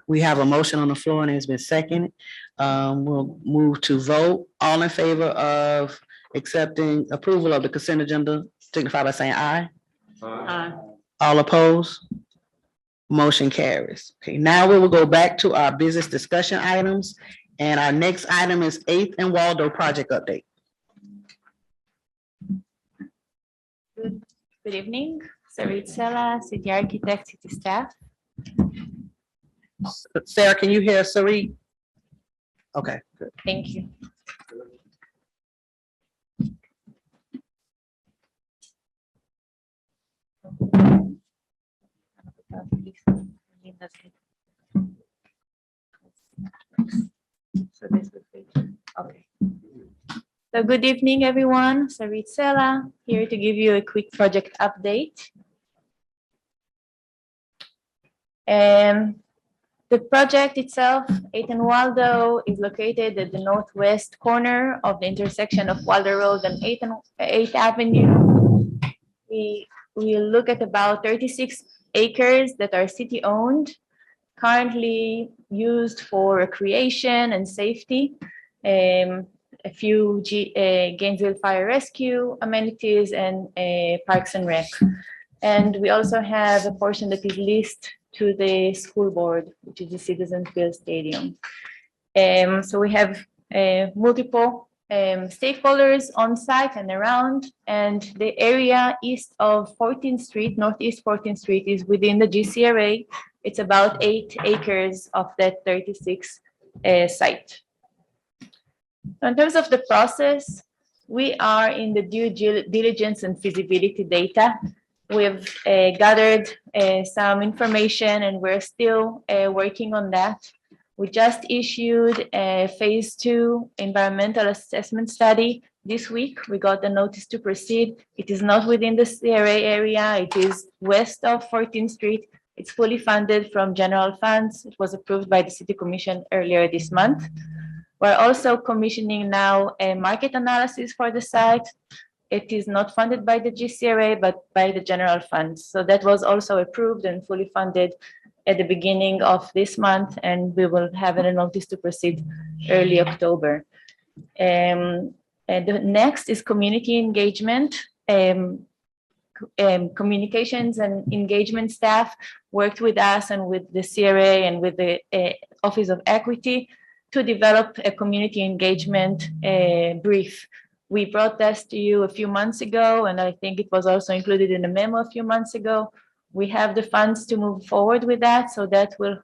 We have a motion on the floor and it's been seconded. We'll move to vote. All in favor of accepting approval of the consent agenda, signify by saying aye. All opposed? Motion carries. Okay, now we will go back to our business discussion items. And our next item is 8th and Waldo project update. Good evening, Sarit Sela, city architect, city staff. Sarah, can you hear Sarit? Okay, good. Thank you. So this would be, okay. So good evening, everyone. Sarit Sela here to give you a quick project update. The project itself, 8th and Waldo, is located at the northwest corner of the intersection of Waldo Road and 8th Avenue. We look at about 36 acres that are city-owned, currently used for recreation and safety. A few Gainesville Fire Rescue amenities and Parks and Rec. And we also have a portion that is leased to the school board, which is the Citizen Field Stadium. So we have multiple stakeholders on site and around, and the area east of 14th Street, northeast 14th Street, is within the GCRA. It's about 8 acres of that 36 site. So in terms of the process, we are in the due diligence and feasibility data. We've gathered some information and we're still working on that. We just issued a phase 2 environmental assessment study this week. We got the notice to proceed. It is not within the CRA area. It is west of 14th Street. It's fully funded from general funds. It was approved by the City Commission earlier this month. We're also commissioning now a market analysis for the site. It is not funded by the GCRA, but by the general funds. So that was also approved and fully funded at the beginning of this month, and we will have a notice to proceed early October. And the next is community engagement. Communications and engagement staff worked with us and with the CRA and with the Office of Equity to develop a community engagement brief. We brought this to you a few months ago, and I think it was also included in the memo a few months ago. We have the funds to move forward with that, so that will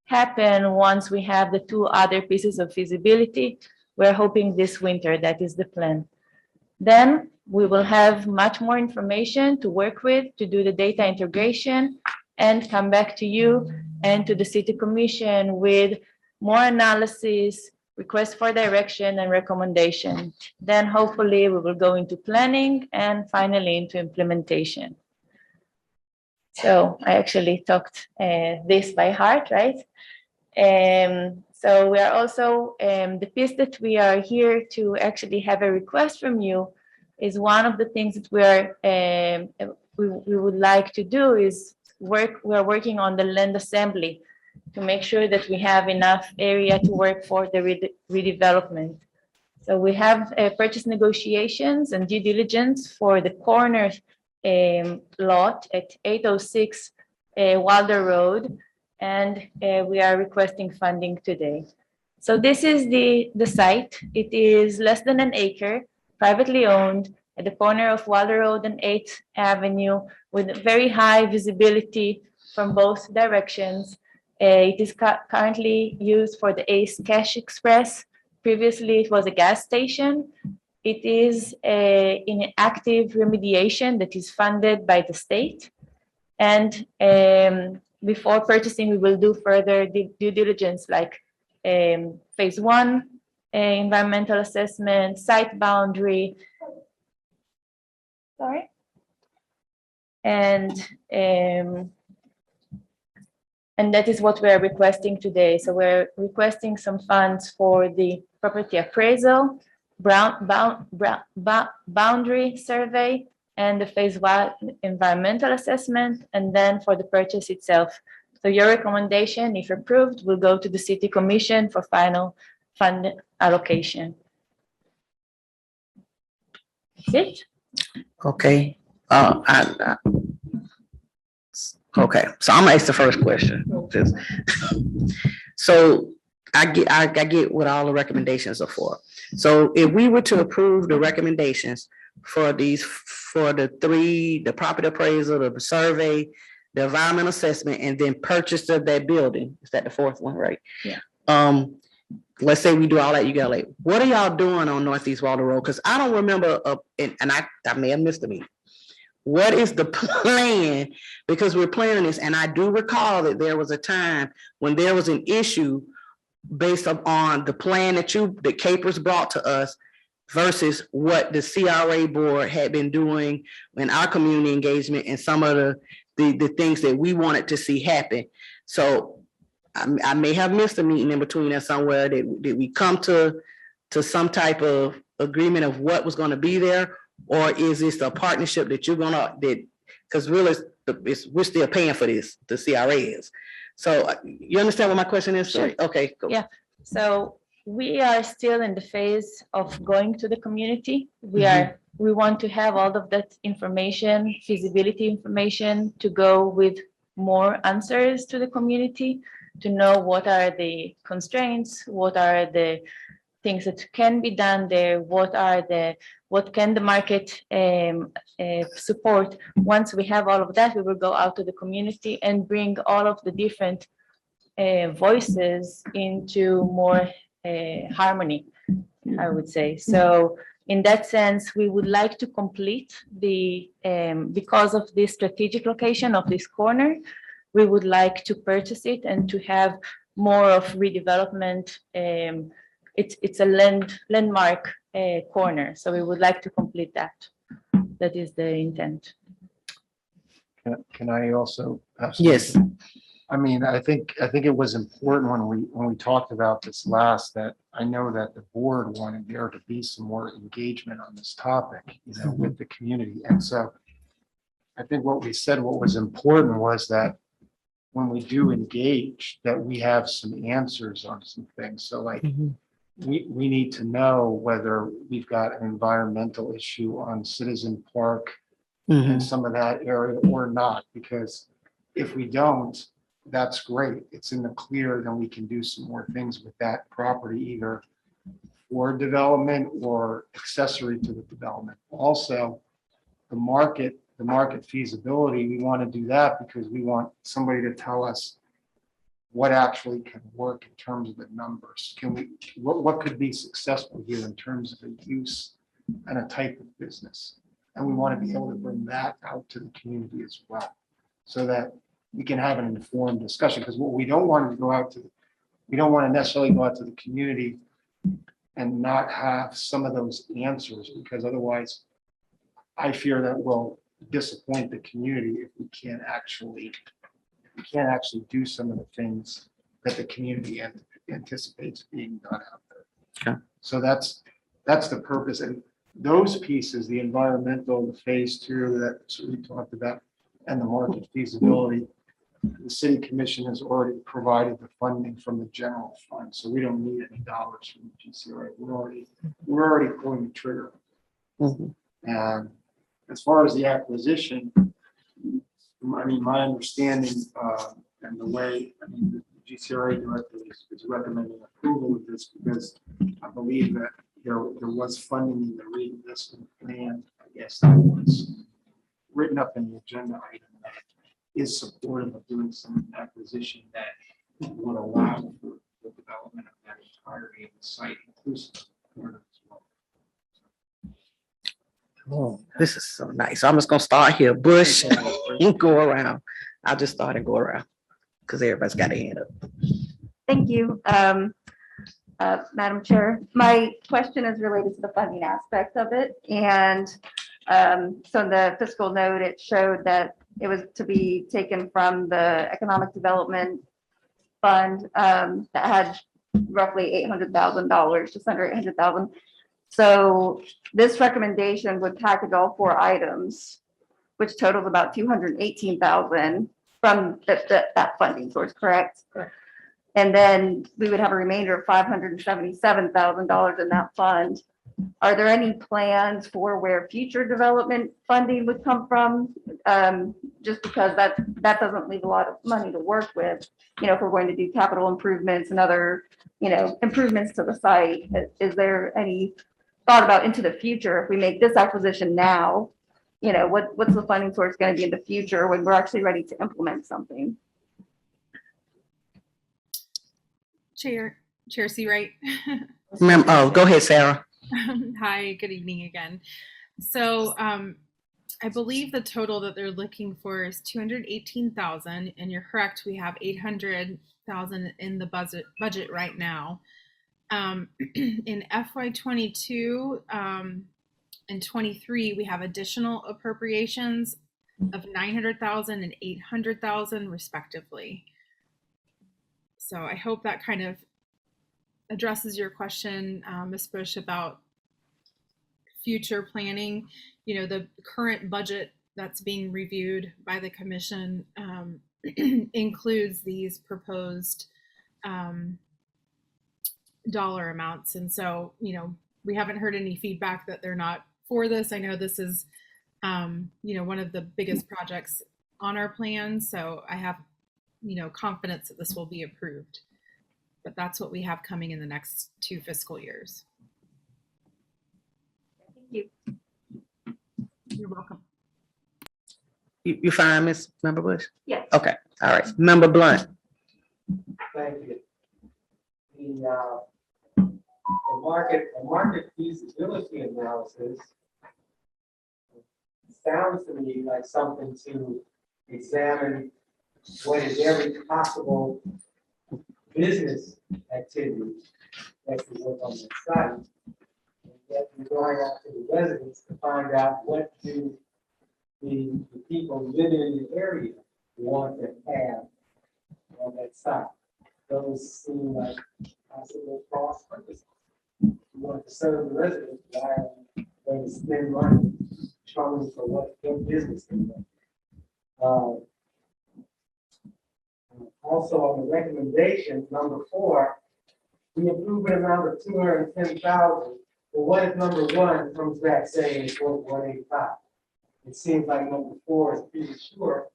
happen once we have the 2 other pieces of feasibility. We're hoping this winter, that is the plan. Then we will have much more information to work with to do the data integration and come back to you and to the City Commission with more analysis, request for direction and recommendation. Then hopefully we will go into planning and finally into implementation. So I actually talked this by heart, right? So we are also, the piece that we are here to actually have a request from you is one of the things that we would like to do is we are working on the land assembly to make sure that we have enough area to work for the redevelopment. So we have purchase negotiations and due diligence for the corner lot at 806 Wilder Road, and we are requesting funding today. So this is the site. It is less than an acre, privately owned at the corner of Wilder Road and 8th Avenue with very high visibility from both directions. It is currently used for the Ace Cash Express. Previously, it was a gas station. It is in active remediation that is funded by the state. And before purchasing, we will do further due diligence like phase 1, environmental assessment, site boundary. Sorry. And that is what we are requesting today. So we're requesting some funds for the property appraisal, boundary survey, and the phase 1 environmental assessment, and then for the purchase itself. So your recommendation, if approved, will go to the city commission for final fund allocation. That's it. Okay. Okay, so I'm gonna ask the first question. So I get what all the recommendations are for. So if we were to approve the recommendations for the three, the property appraisal, the survey, the environmental assessment, and then purchase of that building, is that the fourth one, right? Yeah. Let's say we do all that, you got like, what are y'all doing on Northeast Waldo Road? Because I don't remember, and I may have missed a meeting. What is the plan? Because we're planning this, and I do recall that there was a time when there was an issue based upon the plan that Capers brought to us versus what the CRA board had been doing in our community engagement and some of the things that we wanted to see happen. So I may have missed a meeting in between there somewhere. Did we come to some type of agreement of what was going to be there? Or is this a partnership that you're gonna, because really we're still paying for this, the CRA is. So you understand what my question is? Sure. Okay, cool. Yeah. So we are still in the phase of going to the community. We want to have all of that information, feasibility information, to go with more answers to the community, to know what are the constraints, what are the things that can be done there, what can the market support. Once we have all of that, we will go out to the community and bring all of the different voices into more harmony, I would say. So in that sense, we would like to complete because of the strategic location of this corner, we would like to purchase it and to have more of redevelopment. It's a landmark corner, so we would like to complete that. That is the intent. Can I also have Yes. something? I mean, I think it was important when we talked about this last, that I know that the board wanted there to be some more engagement on this topic, with the community. And so I think what we said, what was important was that when we do engage, that we have some answers on some things. So like, we need to know whether we've got an environmental issue on Citizen Park and some of that area or not, because if we don't, that's great. It's in the clear, then we can do some more things with that property, either for development or accessory to the development. Also, the market feasibility, we want to do that because we want somebody to tell us what actually can work in terms of the numbers. What could be successful here in terms of a use and a type of business? And we want to be able to bring that out to the community as well, so that we can have an informed discussion. Because what we don't want to we don't want to necessarily go out to the community and not have some of those answers, because otherwise I fear that we'll disappoint the community if we can't actually do some of the things that the community anticipates being done out there. Okay. So that's the purpose. And those pieces, the environmental, the phase 2 that we talked about, and the market feasibility, the city commission has already provided the funding from the general fund. So we don't need any dollars from the GCRA. We're already pulling the trigger. And as far as the acquisition, I mean, my understanding and the way, the GCRA director is recommending approval of this, because I believe that there was funding in the reinvestment plan, I guess, that was written up in the agenda item that is supportive of doing some acquisition that would allow for the development of that entirety of the site, inclusive of the corner as well. Oh, this is so nice. So I'm just gonna start here, Bush, and go around. I'll just start and go around because everybody's got a hand up. Thank you, Madam Chair. My question is related to the funding aspect of it. And so in the fiscal note, it showed that it was to be taken from the Economic Development Fund that had roughly $800,000, just under $800,000. So this recommendation would package all 4 items, which totals about 218,000 from that funding source, correct? Correct. And then we would have a remainder of $577,000 in that fund. Are there any plans for where future development funding would come from? Just because that doesn't leave a lot of money to work with, if we're going to do capital improvements and other, improvements to the site. Is there any thought about into the future, if we make this acquisition now, what's the funding source going to be in the future when we're actually ready to implement something? Chair Seawright. Go ahead, Sarah. Hi, good evening again. So I believe the total that they're looking for is 218,000, and you're correct, we have 800,000 in the budget right now. In FY22 and 23, we have additional appropriations of 900,000 and 800,000 respectively. So I hope that kind of addresses your question, Ms. Bush, about future planning. The current budget that's being reviewed by the commission includes these proposed dollar amounts. And so, we haven't heard any feedback that they're not for this. I know this is, one of the biggest projects on our plan. So I have, confidence that this will be approved. But that's what we have coming in the next 2 fiscal years. Thank you. You're welcome. You fine, Ms. Member Bush? Yes. Okay, all right. Member Blunt. Thank you. The market feasibility analysis sounds to me like something to examine what is every possible business activity that can work on the site. And yet we're going out to the residents to find out what do the people living in the area want to have on that site. Those seem like possible cross purposes. You want to serve the residents, why are they going to spend money trying for what their business can do? Also on the recommendation, number 4, we approve an amount of 210,000. But what if number 1 comes back saying it's worth 185? It seems like number 4 is pretty sure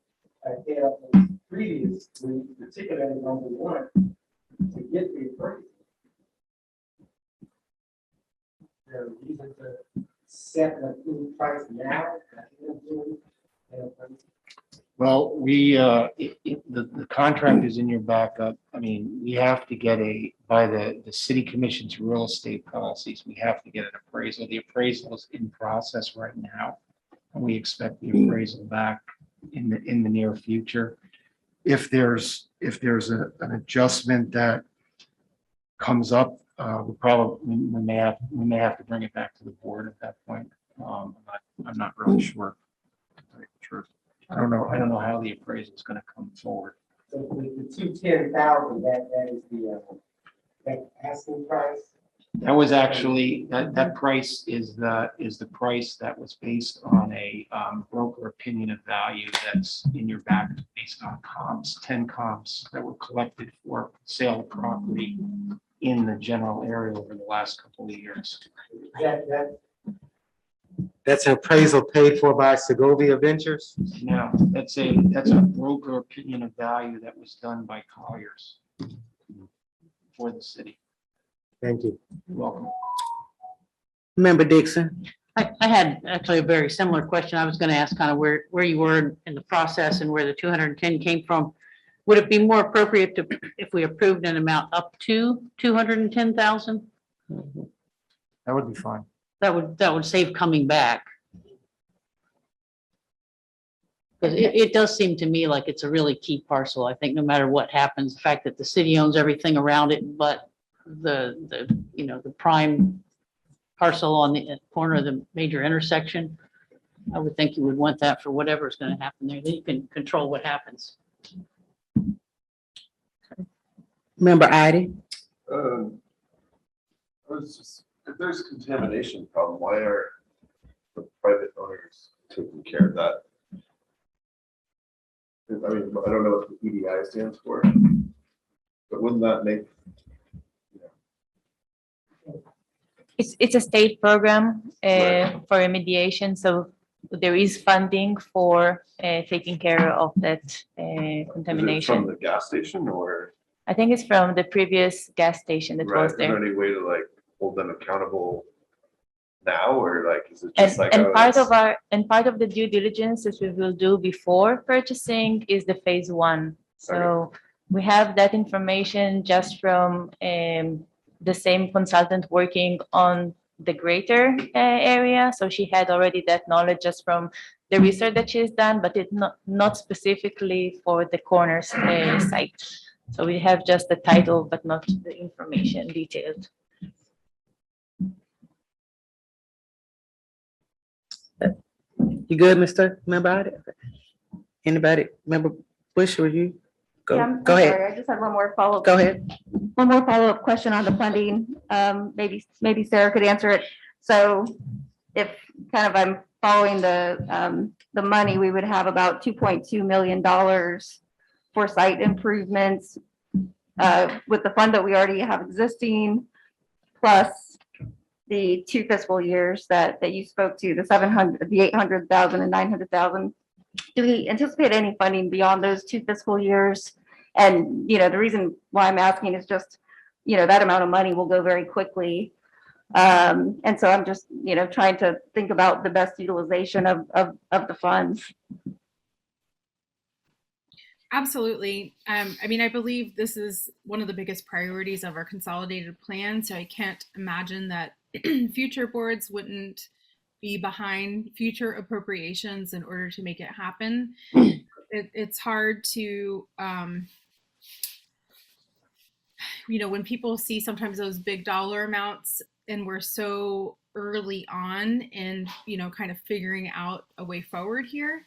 ahead of the previous 3, particularly number 1, to get the appraisal. There a reason to set an approved price now? Well, the contract is in your backup. I mean, we have to get by the city commission's real estate policies, we have to get an appraisal. The appraisal is in process right now. And we expect the appraisal back in the near future. If there's an adjustment that comes up, we may have to bring it back to the board at that point. I'm not really sure. To tell you the truth. I don't know how the appraisal is going to come forward. So the 210,000, that is that asking price. That was actually that price is the price that was based on a broker opinion of value that's in your back based on 10 comps that were collected for sale of property in the general area over the last couple of years. That's an appraisal paid for by Segovia Ventures? No, that's a broker opinion of value that was done by Colliers for the city. Thank you. You're welcome. Member Dixon. I had actually a very similar question. I was going to ask kind of where you were in the process and where the 210 came from. Would it be more appropriate to, if we approved an amount up to 210,000? That would be fine. That would save coming back. Because it does seem to me like it's a really key parcel. I think no matter what happens, the fact that the city owns everything around it, but the prime parcel on the corner of the major intersection, I would think you would want that for whatever is going to happen there. Then you can control what happens. Member Ida. I was just if there's a contamination problem, why are the private owners taking care of that? I mean, I don't know what the EDI stands for, but wouldn't that make, It's a state program Right. for remediation, so there is funding for taking care of that is it from contamination. the gas station, or I think it's from the previous gas station that right, was is there there. any way to like hold them accountable now, or like, is it And, just like, and oh, part that's- of part of the due diligence that we will do before purchasing is the phase one. So we have that information just from the same consultant working on the greater area. So she had already that knowledge just from the research that she's done, but it not specifically for the corners site. So we have just the title, but not the information detailed. You good, Mr. Member? Anybody, Member Bush, or you? Yeah, Go, I'm go ahead, sorry, I just had one more follow-up. go ahead. One more follow-up question on the funding. Maybe Sarah could answer it. So if kind of I'm following the money, we would have about $2.2 million for site improvements with the fund that we already have existing, plus the 2 fiscal years that you spoke to, the 700, the 800,000 and 900,000. Do we anticipate any funding beyond those 2 fiscal years? And, you know, the reason why I'm asking is just, you know, that amount of money will go very quickly. And so I'm just, you know, trying to think about the best utilization of the funds. Absolutely. I mean, I believe this is one of the biggest priorities of our consolidated plan. So I can't imagine that future boards wouldn't be behind future appropriations in order to make it happen. It's hard to, you know, when people see sometimes those big dollar amounts and we're so early on in, you know, kind of figuring out a way forward here.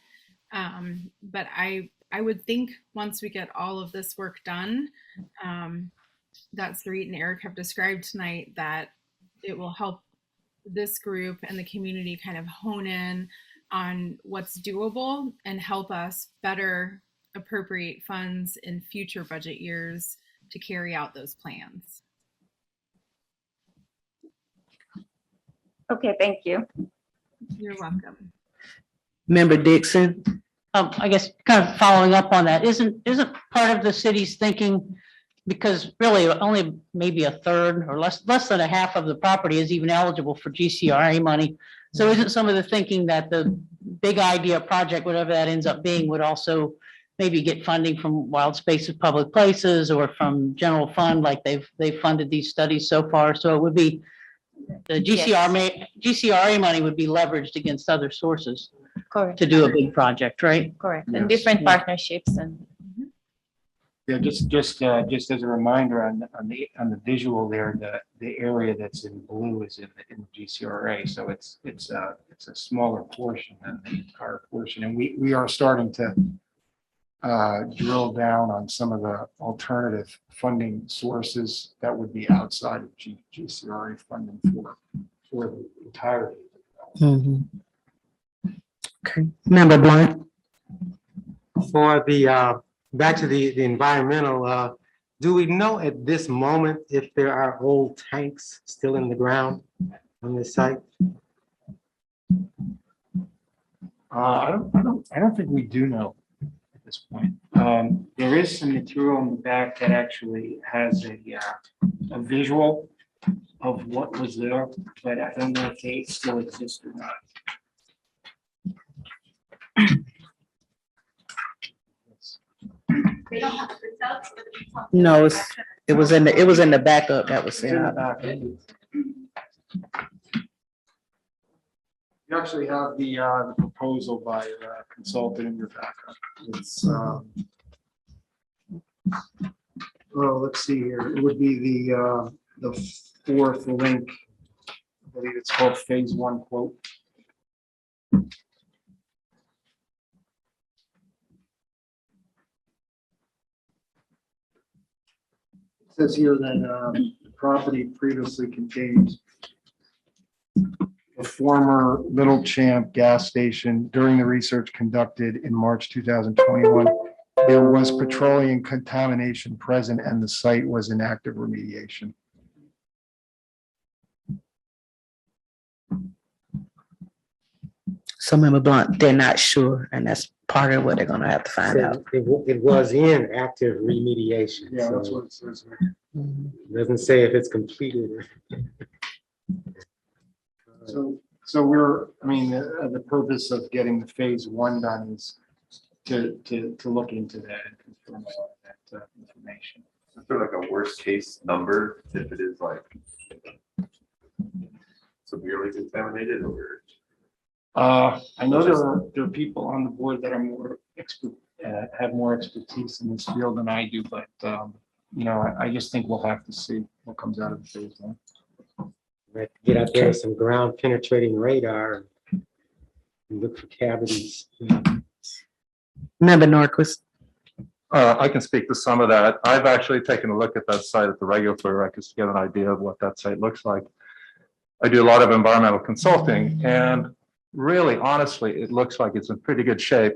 But I would think once we get all of this work done, that Sarit and Eric have described tonight, that it will help this group and the community kind of hone in on what's doable and help us better appropriate funds in future budget years to carry out those plans. Okay, thank you. You're welcome. Member Dixon? I guess kind of following up on that, isn't part of the city's thinking, because really only maybe a third or less than a half of the property is even eligible for GCRA money. So isn't some of the thinking that the big idea project, whatever that ends up being, would also maybe get funding from Wild Spaces Public Places or from general fund, like they've funded these studies so far? So it would be the GCRA money would be leveraged against other sources. Correct. To do a big project, right? Correct. Yes. And different partnerships and. Yeah, just as a reminder on the visual there, the area that's in blue is in the GCRA, so it's a smaller portion than the entire portion, and we are starting to drill down on some of the alternative funding sources that would be outside of GCRA funding for the entirety. Okay, Member Blunt? For the, back to the environmental, do we know at this moment if there are old tanks still in the ground on this site? I don't think we do know at this point. There is some material in the back that actually has a visual of what was there, but I don't know if they still exist or not. No, it was in the backup that was It's in the sent out. back. You actually have the proposal by the consultant in your backup. It's, well, let's see here. It would be the fourth link. I believe it's called phase 1 quote. It says here that the property previously contained former Little Champ gas station. During the research conducted in March 2021, there was petroleum contamination present and the site was in active remediation. So Member Blunt, they're not sure, and that's part of what they're gonna have to find out. It was in active remediation. Yeah, that's So what it says. Mhm. it doesn't say if it's completed. So we're, I mean, the purpose of getting the phase one done is to look into that and confirm all of that information. Is there like a worst case number if it is like severely contaminated or? I know there are people on the board that are more expert, have more expertise in this field than I do, but, you know, I just think we'll have to see what comes out of the phase one. Right, get out there with some ground penetrating radar and look for cavities. Member Norquist. I can speak to some of that. I've actually taken a look at that site at the regulatory records to get an idea of what that site looks like. I do a lot of environmental consulting, and really, honestly, it looks like it's in pretty good shape.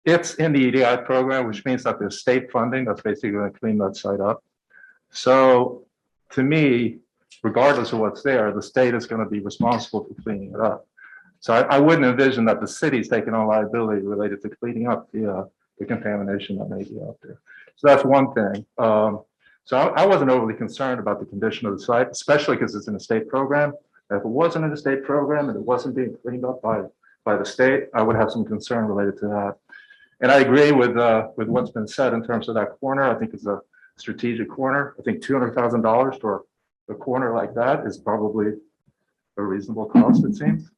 It's in the EDI program, which means that there's state funding that's basically going to clean that site up. So to me, regardless of what's there, the state is going to be responsible for cleaning it up. So I wouldn't envision that the city's taking on liability related to cleaning up the contamination that may be out there. So that's one thing. So I wasn't overly concerned about the condition of the site, especially because it's in a state program. If it wasn't in a state program and it wasn't being cleaned up by the state, I would have some concern related to that. And I agree with what's been said in terms of that corner. I think it's a strategic corner. I think $200,000 for a corner like that is probably a reasonable cost, it seems.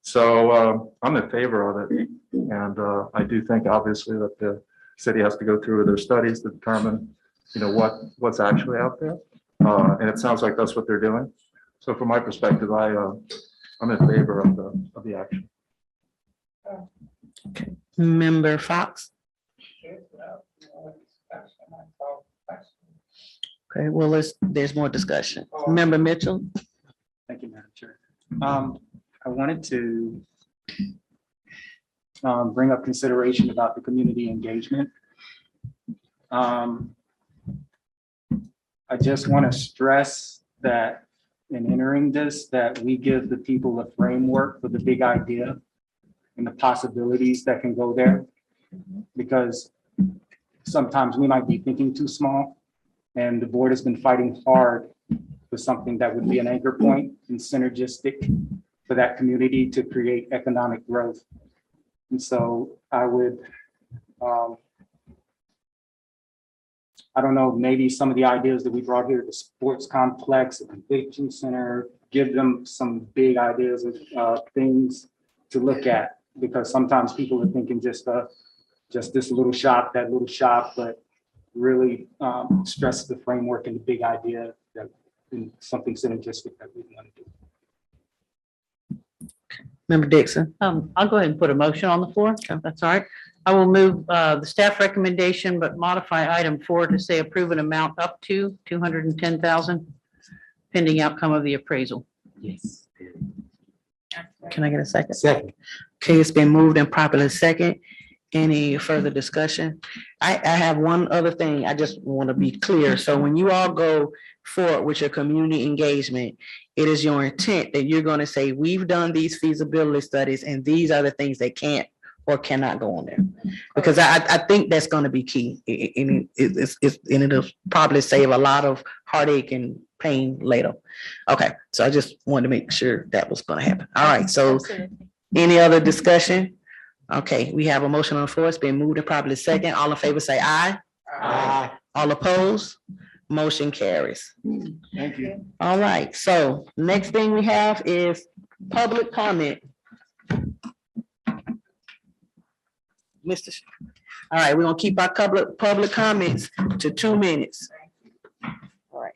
So I'm in favor of it. And I do think obviously that the city has to go through their studies to determine, you know, what's actually out there. And it sounds like that's what they're doing. So from my perspective, I'm in favor of the action. Member Fox. Okay, well, there's more discussion. Member Mitchell. Thank you, Madam Chair. I wanted to bring up consideration about the community engagement. I just want to stress that in entering this, that we give the people a framework for the big idea and the possibilities that can go there. Because sometimes we might be thinking too small, and the board has been fighting hard for something that would be an anchor point and synergistic for that community to create economic growth. And so I would, I don't know, maybe some of the ideas that we brought here, the sports complex, the convention center, give them some big ideas of things to look at, because sometimes people are thinking just this little shop, that little shop, but really stress the framework and the big idea that something synergistic that we want to do. Member Dixon. I'll go ahead and put a motion on the floor. if That's all right. I will move the staff recommendation, but modify item 4 to say approve an amount up to $210,000 pending outcome of the appraisal. Yes. Can I get a second? Second. Okay, it's been moved and properly second. Any further discussion? I have one other thing. I just want to be clear. So when you all go forward with your community engagement, it is your intent that you're going to say, we've done these feasibility studies and these are the things that can't or cannot go on there. Because I think that's going to be key. And it'll probably save a lot of heartache and pain later. Okay, so I just wanted to make sure that was going to happen. All right, so Absolutely. any other discussion? Okay, we have a motion on the floor. It's been moved and properly second. All in favor say aye. Aye. All opposed? Motion carries. Thank you. All right, so next thing we have is public comment. All right, we're gonna keep our public comments to 2 minutes. All right.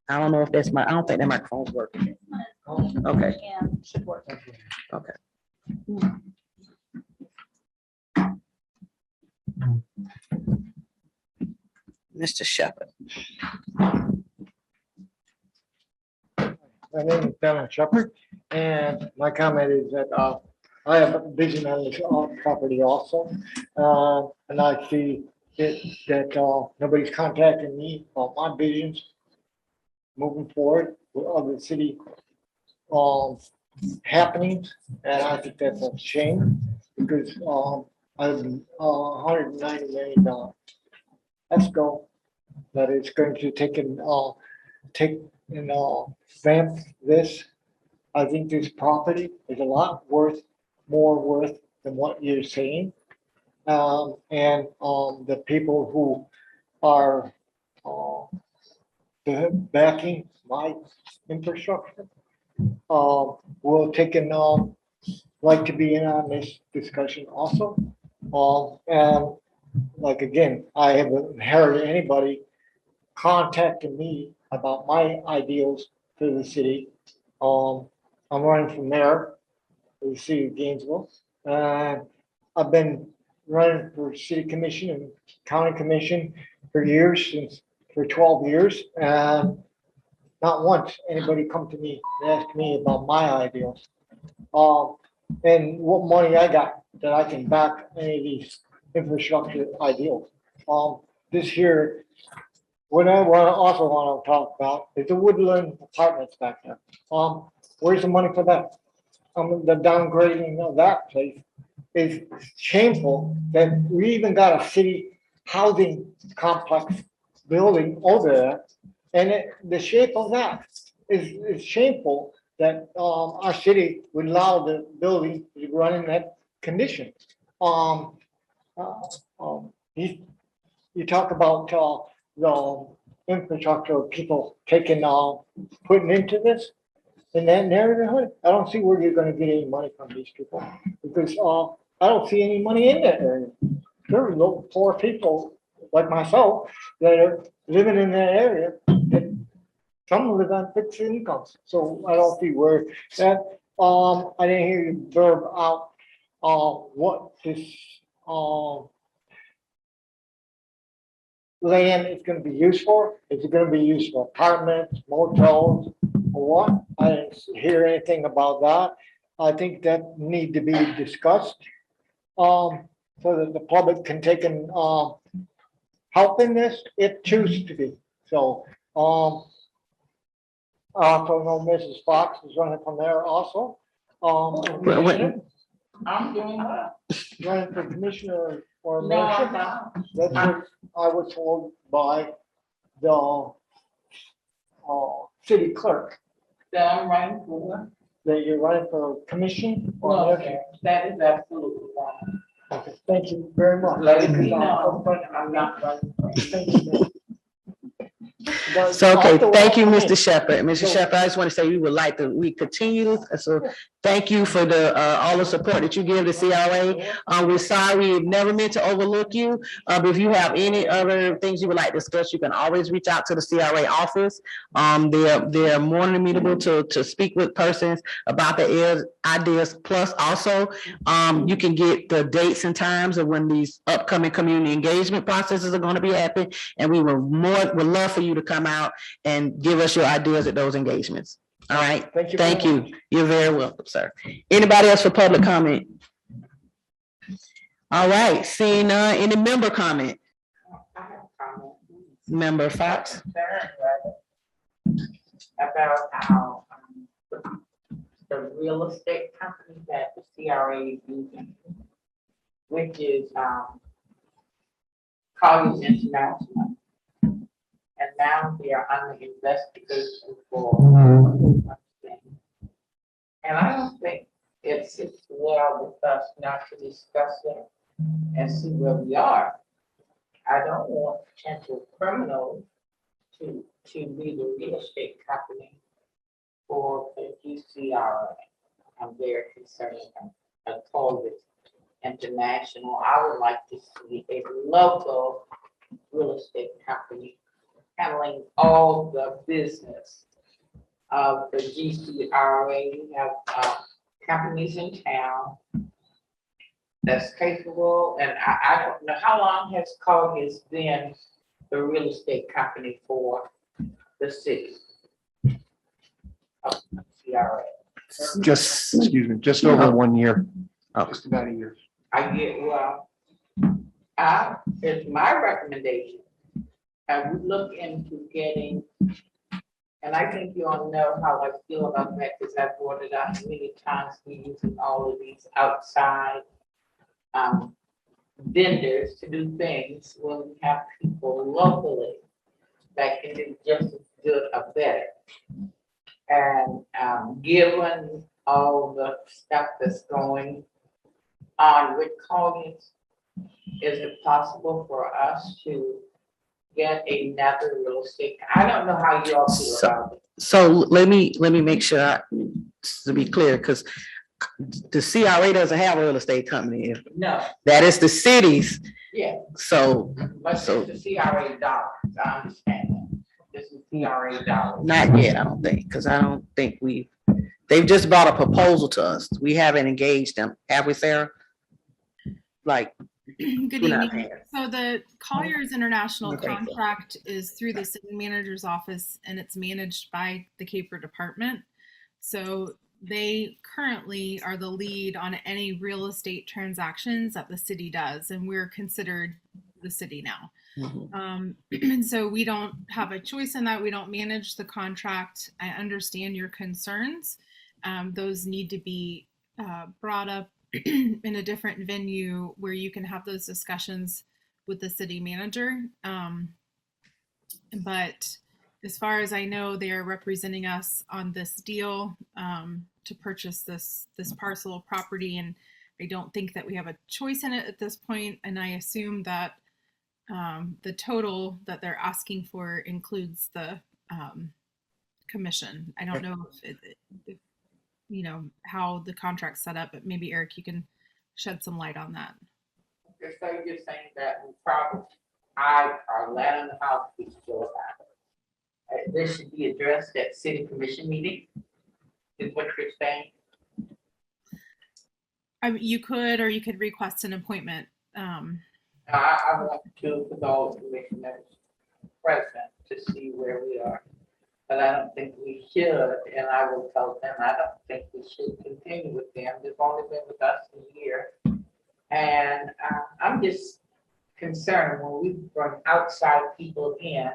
I don't know if that's I don't think that microphone's working. Okay. Should work. Okay. Mr. Shepherd. My name is Alan Shepherd, and my comment is that I have a vision on this property also. And I see that nobody's contacting me about my visions moving forward with other city happenings, and I think that's a shame because I've $190 million. Let's go. That it's going to take vamp this. I think this property is a lot more worth than what you're saying. And the people who are backing my infrastructure will take and like to be in on this discussion also. And like again, I haven't heard anybody contacting me about my ideals for the city. I'm running for mayor of the city of Gainesville. I've been running for city commission and county commission for years, for 12 years. And not once anybody come to me and ask me about my ideals. And what money I got that I can back any of these infrastructure ideals. This here, what I also want to talk about is the Woodland apartments back there. Where's the money for that? The downgrading of that place is shameful that we even got a city housing complex building over there. And the shape of that is shameful that our city would allow the building to run in that condition. You talk about the infrastructure of people taking, putting into this in that neighborhood. I don't see where you're gonna get any money from these people because I don't see any money in that area. There are little poor people like myself that are living in that area that some live on fixed incomes. So I don't see where that, I didn't hear you verb out what this land is gonna be used for. Is it gonna be used for apartments, motels, or what? I didn't hear anything about that. I think that need to be discussed, so that the public can take and help in this if choose to be. So, I also know Mrs. Fox is running from there also. What- I'm doing well. Running for commissioner or No, I'm mayor. not. That's what I was told by the city clerk, That I'm running for. that you're running for commission or No, mayor. sir, that is absolutely wrong. Okay, thank you very much. Let it be known, I'm not running. Thank you. So, okay, thank you, Mr. Mr. Shepherd. Mr. Shepherd, I just want to say we continue. So thank you for all the support that you give the CRA. We're sorry, we've never meant to overlook you. But if you have any other things you would like to discuss, you can always reach out to the CRA office. They're more than amenable to speak with persons about the ideas. Plus also, you can get the dates and times of when these upcoming community engagement processes are going to be happening. And we would love for you to come out and give us your ideas at those engagements. All right. Thank you. Thank you. You're very welcome, sir. Anybody else for public comment? All right, seeing any member comment? I have a comment. Member Fox? About how the real estate company that the CRA is using, which is Colliers International. And now they are under investigation for. And I don't think it sits well with us not to discuss it and see where we are. I don't want potential criminals to be the real estate company for the GCRA. I'm very concerned. I call it international. I would like to see a local real estate company handling all the business of the GCRA. We have companies in town that's capable, and I don't know, how long has Colliers been the real estate company for the city? of CRA. Just, excuse me, just over 1 year. Oh. Just about a year. I get, well, it's my recommendation. I would look into getting, and I think you all know how I feel about that, because I've brought it out many times, we using all of these outside vendors to do things when we have people locally that can do just as good or better. And given all the stuff that's going on with Collins, is it possible for us to get another real estate? I don't know how you all feel about it. So let me make sure to be clear, because the CRA doesn't have a real estate company. No, That is the city's. yeah, So but it's the CRA dollars, I understand that. This is CRA dollars. not yet, I don't think, because I don't think they've just brought a proposal to us. We haven't engaged them, have we, Sarah? Like, Good we're not evening. there. So the Colliers International Okay. contract is through the city manager's office and it's managed by the Caper department. So they currently are the lead on any real estate transactions that the city does, and we're considered the city now. And so we don't have a choice in that. We don't manage the contract. I understand your concerns. Those need to be brought up in a different venue where you can have those discussions with the city manager. But as far as I know, they are representing us on this deal to purchase this parcel of property, and I don't think that we have a choice in it at this point. And I assume that the total that they're asking for includes the commission. I don't know if you know how the contract's set up, but maybe Eric, you can shed some light on that. Okay, so you're saying that we probably, our land in the house, we still have it. This should be addressed at city commission meeting, is what you're saying? You could, or you could request an appointment. I want to, with all the commissioners present, to see where we are. But I don't think we should, and I will tell them, I don't think we should continue with them. They've only been with us a year. And I'm just concerned when we bring outside people in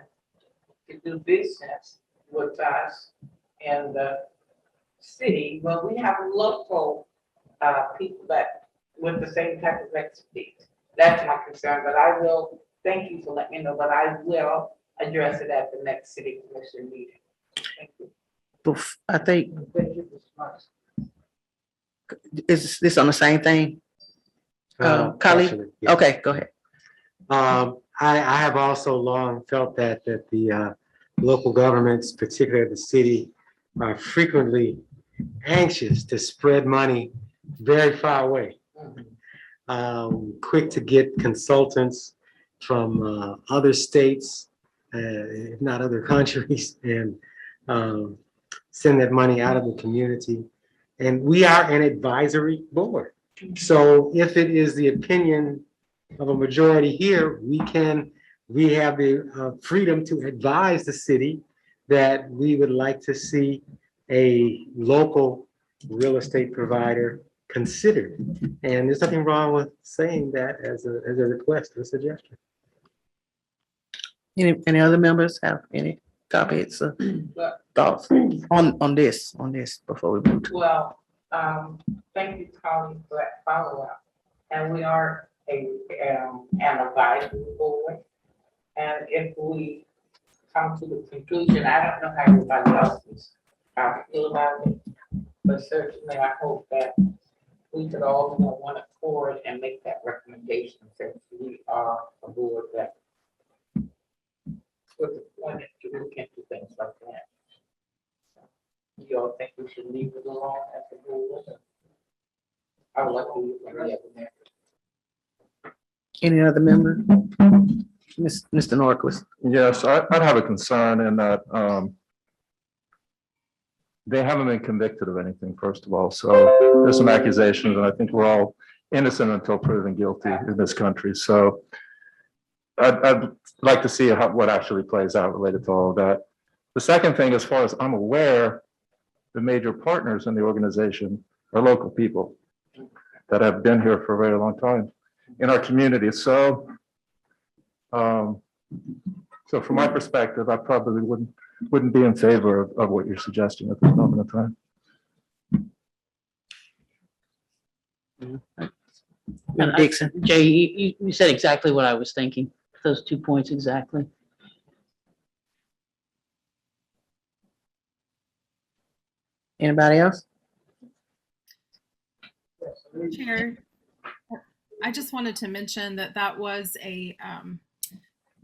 to do business with us in the city, when we have local people that with the same type of expertise. That's my concern, but I will, thank you for letting me know, but I will address it at the next city commission meeting. Thank you. I think, Thank you so much. is this on the same thing? Khalid? Actually, yeah. Okay, go ahead. I have also long felt that the local governments, particularly the city, are frequently anxious to spread money very far away. Quick to get consultants from other states, if not other countries, and send that money out of the community. And we are an advisory board. So if it is the opinion of a majority here, we have the freedom to advise the city that we would like to see a local real estate provider considered. And there's nothing wrong with saying that as a request or suggestion. Any other members have any comments or thoughts on this before we move to? Well, thank you, Colleen, for that follow-up. And we are an advisory board. And if we come to the conclusion, I don't know how everybody else is feel about it, but certainly I hope that we could all be on one accord and make that recommendation, since we are a board that was appointed to look into things like that. You all think we should leave it alone as a board? I would like to hear from the other members. Any other member? Mr. Norquist? Yes, I'd have a concern in that they haven't been convicted of anything, first of all. So there's some accusations, and I think we're all innocent until proven guilty in this country. So I'd like to see what actually plays out related to all of that. The second thing, as far as I'm aware, the major partners in the organization are local people that have been here for a very long time in our community. So, so from my perspective, I probably wouldn't be in favor of what you're suggesting at this moment in time. And Dixon. Jay, you said exactly what I was thinking, those 2 points exactly. Anybody else? Chair, I just wanted to mention that that was a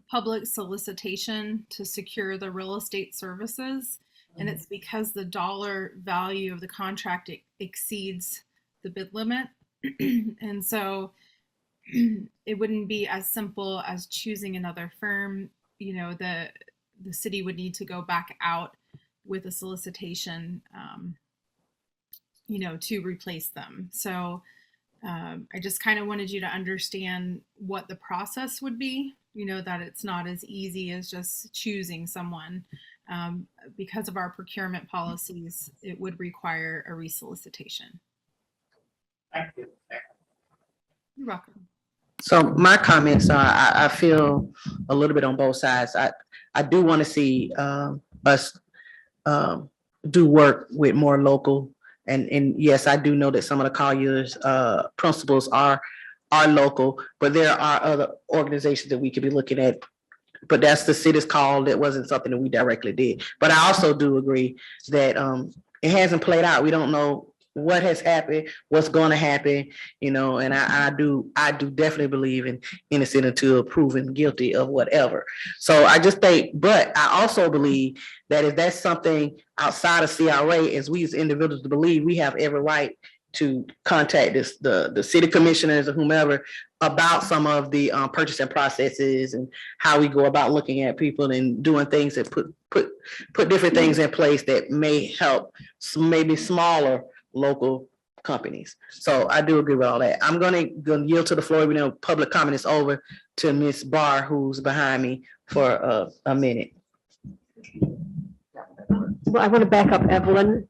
public solicitation to secure the real estate services. And it's because the dollar value of the contract exceeds the bid limit. And so it wouldn't be as simple as choosing another firm. You know, the city would need to go back out with a solicitation, you know, to replace them. So I just kind of wanted you to understand what the process would be, you know, that it's not as easy as just choosing someone. Because of our procurement policies, it would require a resolicitation. Thank you. You're welcome. So my comments are, I feel a little bit on both sides. I do want to see us do work with more local. And yes, I do know that some of the Collier's principals are local, but there are other organizations that we could be looking at. But that's the city's call. That wasn't something that we directly did. But I also do agree that it hasn't played out. We don't know what has happened, what's going to happen, you know, and I do definitely believe in innocent until proven guilty of whatever. So I just think, but I also believe that if that's something outside of CRA, as we as individuals believe, we have every right to contact the city commissioners or whomever about some of the purchasing processes and how we go about looking at people and doing things that put different things in place that may help maybe smaller local companies. So I do agree with all that. I'm gonna yield to the floor. We know public comment is over to Ms. Barr, who's behind me for a minute. Well, I want to back up Evelyn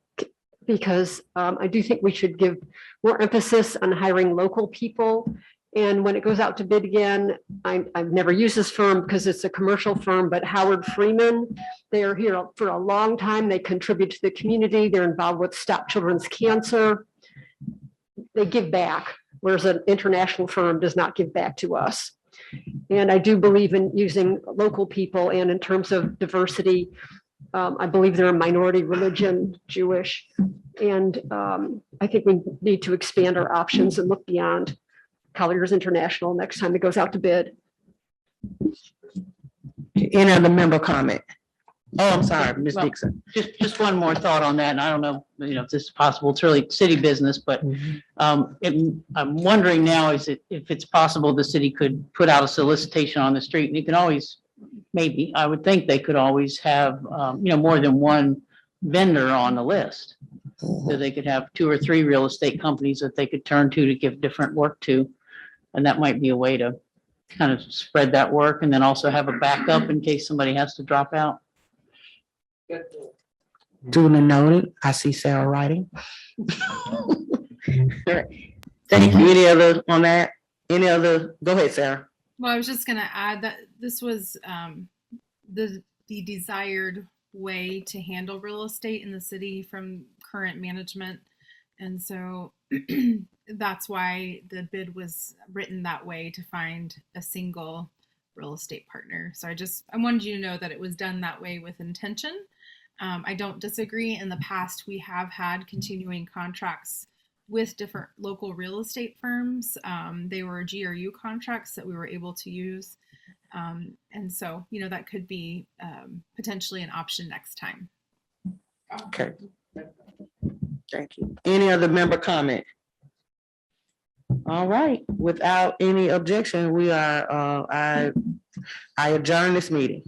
because I do think we should give more emphasis on hiring local people. And when it goes out to bid again, I've never used this firm because it's a commercial firm, but Howard Freeman, they are here for a long time. They contribute to the community. They're involved with Stop Children's Cancer. They give back, whereas an international firm does not give back to us. And I do believe in using local people. And in terms of diversity, I believe they're a minority religion, Jewish. And I think we need to expand our options and look beyond Colliers International next time it goes out to bid. Any other member comment? Oh, I'm sorry, Ms. Well, Dixon. Just one more thought on that, and I don't know, you know, if this is possible. It's really city business, but I'm wondering now if it's possible the city could put out a solicitation on the street, and you can always, maybe, I would think they could always have, you know, more than one vendor on the list. So they could have 2 or 3 real estate companies that they could turn to give different work to. And that might be a way to kind of spread that work and then also have a backup in case somebody has to drop out. Duly noted. I see Sarah writing. Thank you. Any other on that? Any other? Go ahead, Sarah. Well, I was just going to add that this was the desired way to handle real estate in the city from current management. And so that's why the bid was written that way, to find a single real estate partner. So I wanted you to know that it was done that way with intention. I don't disagree. In the past, we have had continuing contracts with different local real estate firms. They were GRU contracts that we were able to use. And so, you know, that could be potentially an option next time. Okay. Thank you. Any other member comment? All right. Without any objection, we are, I adjourn this meeting.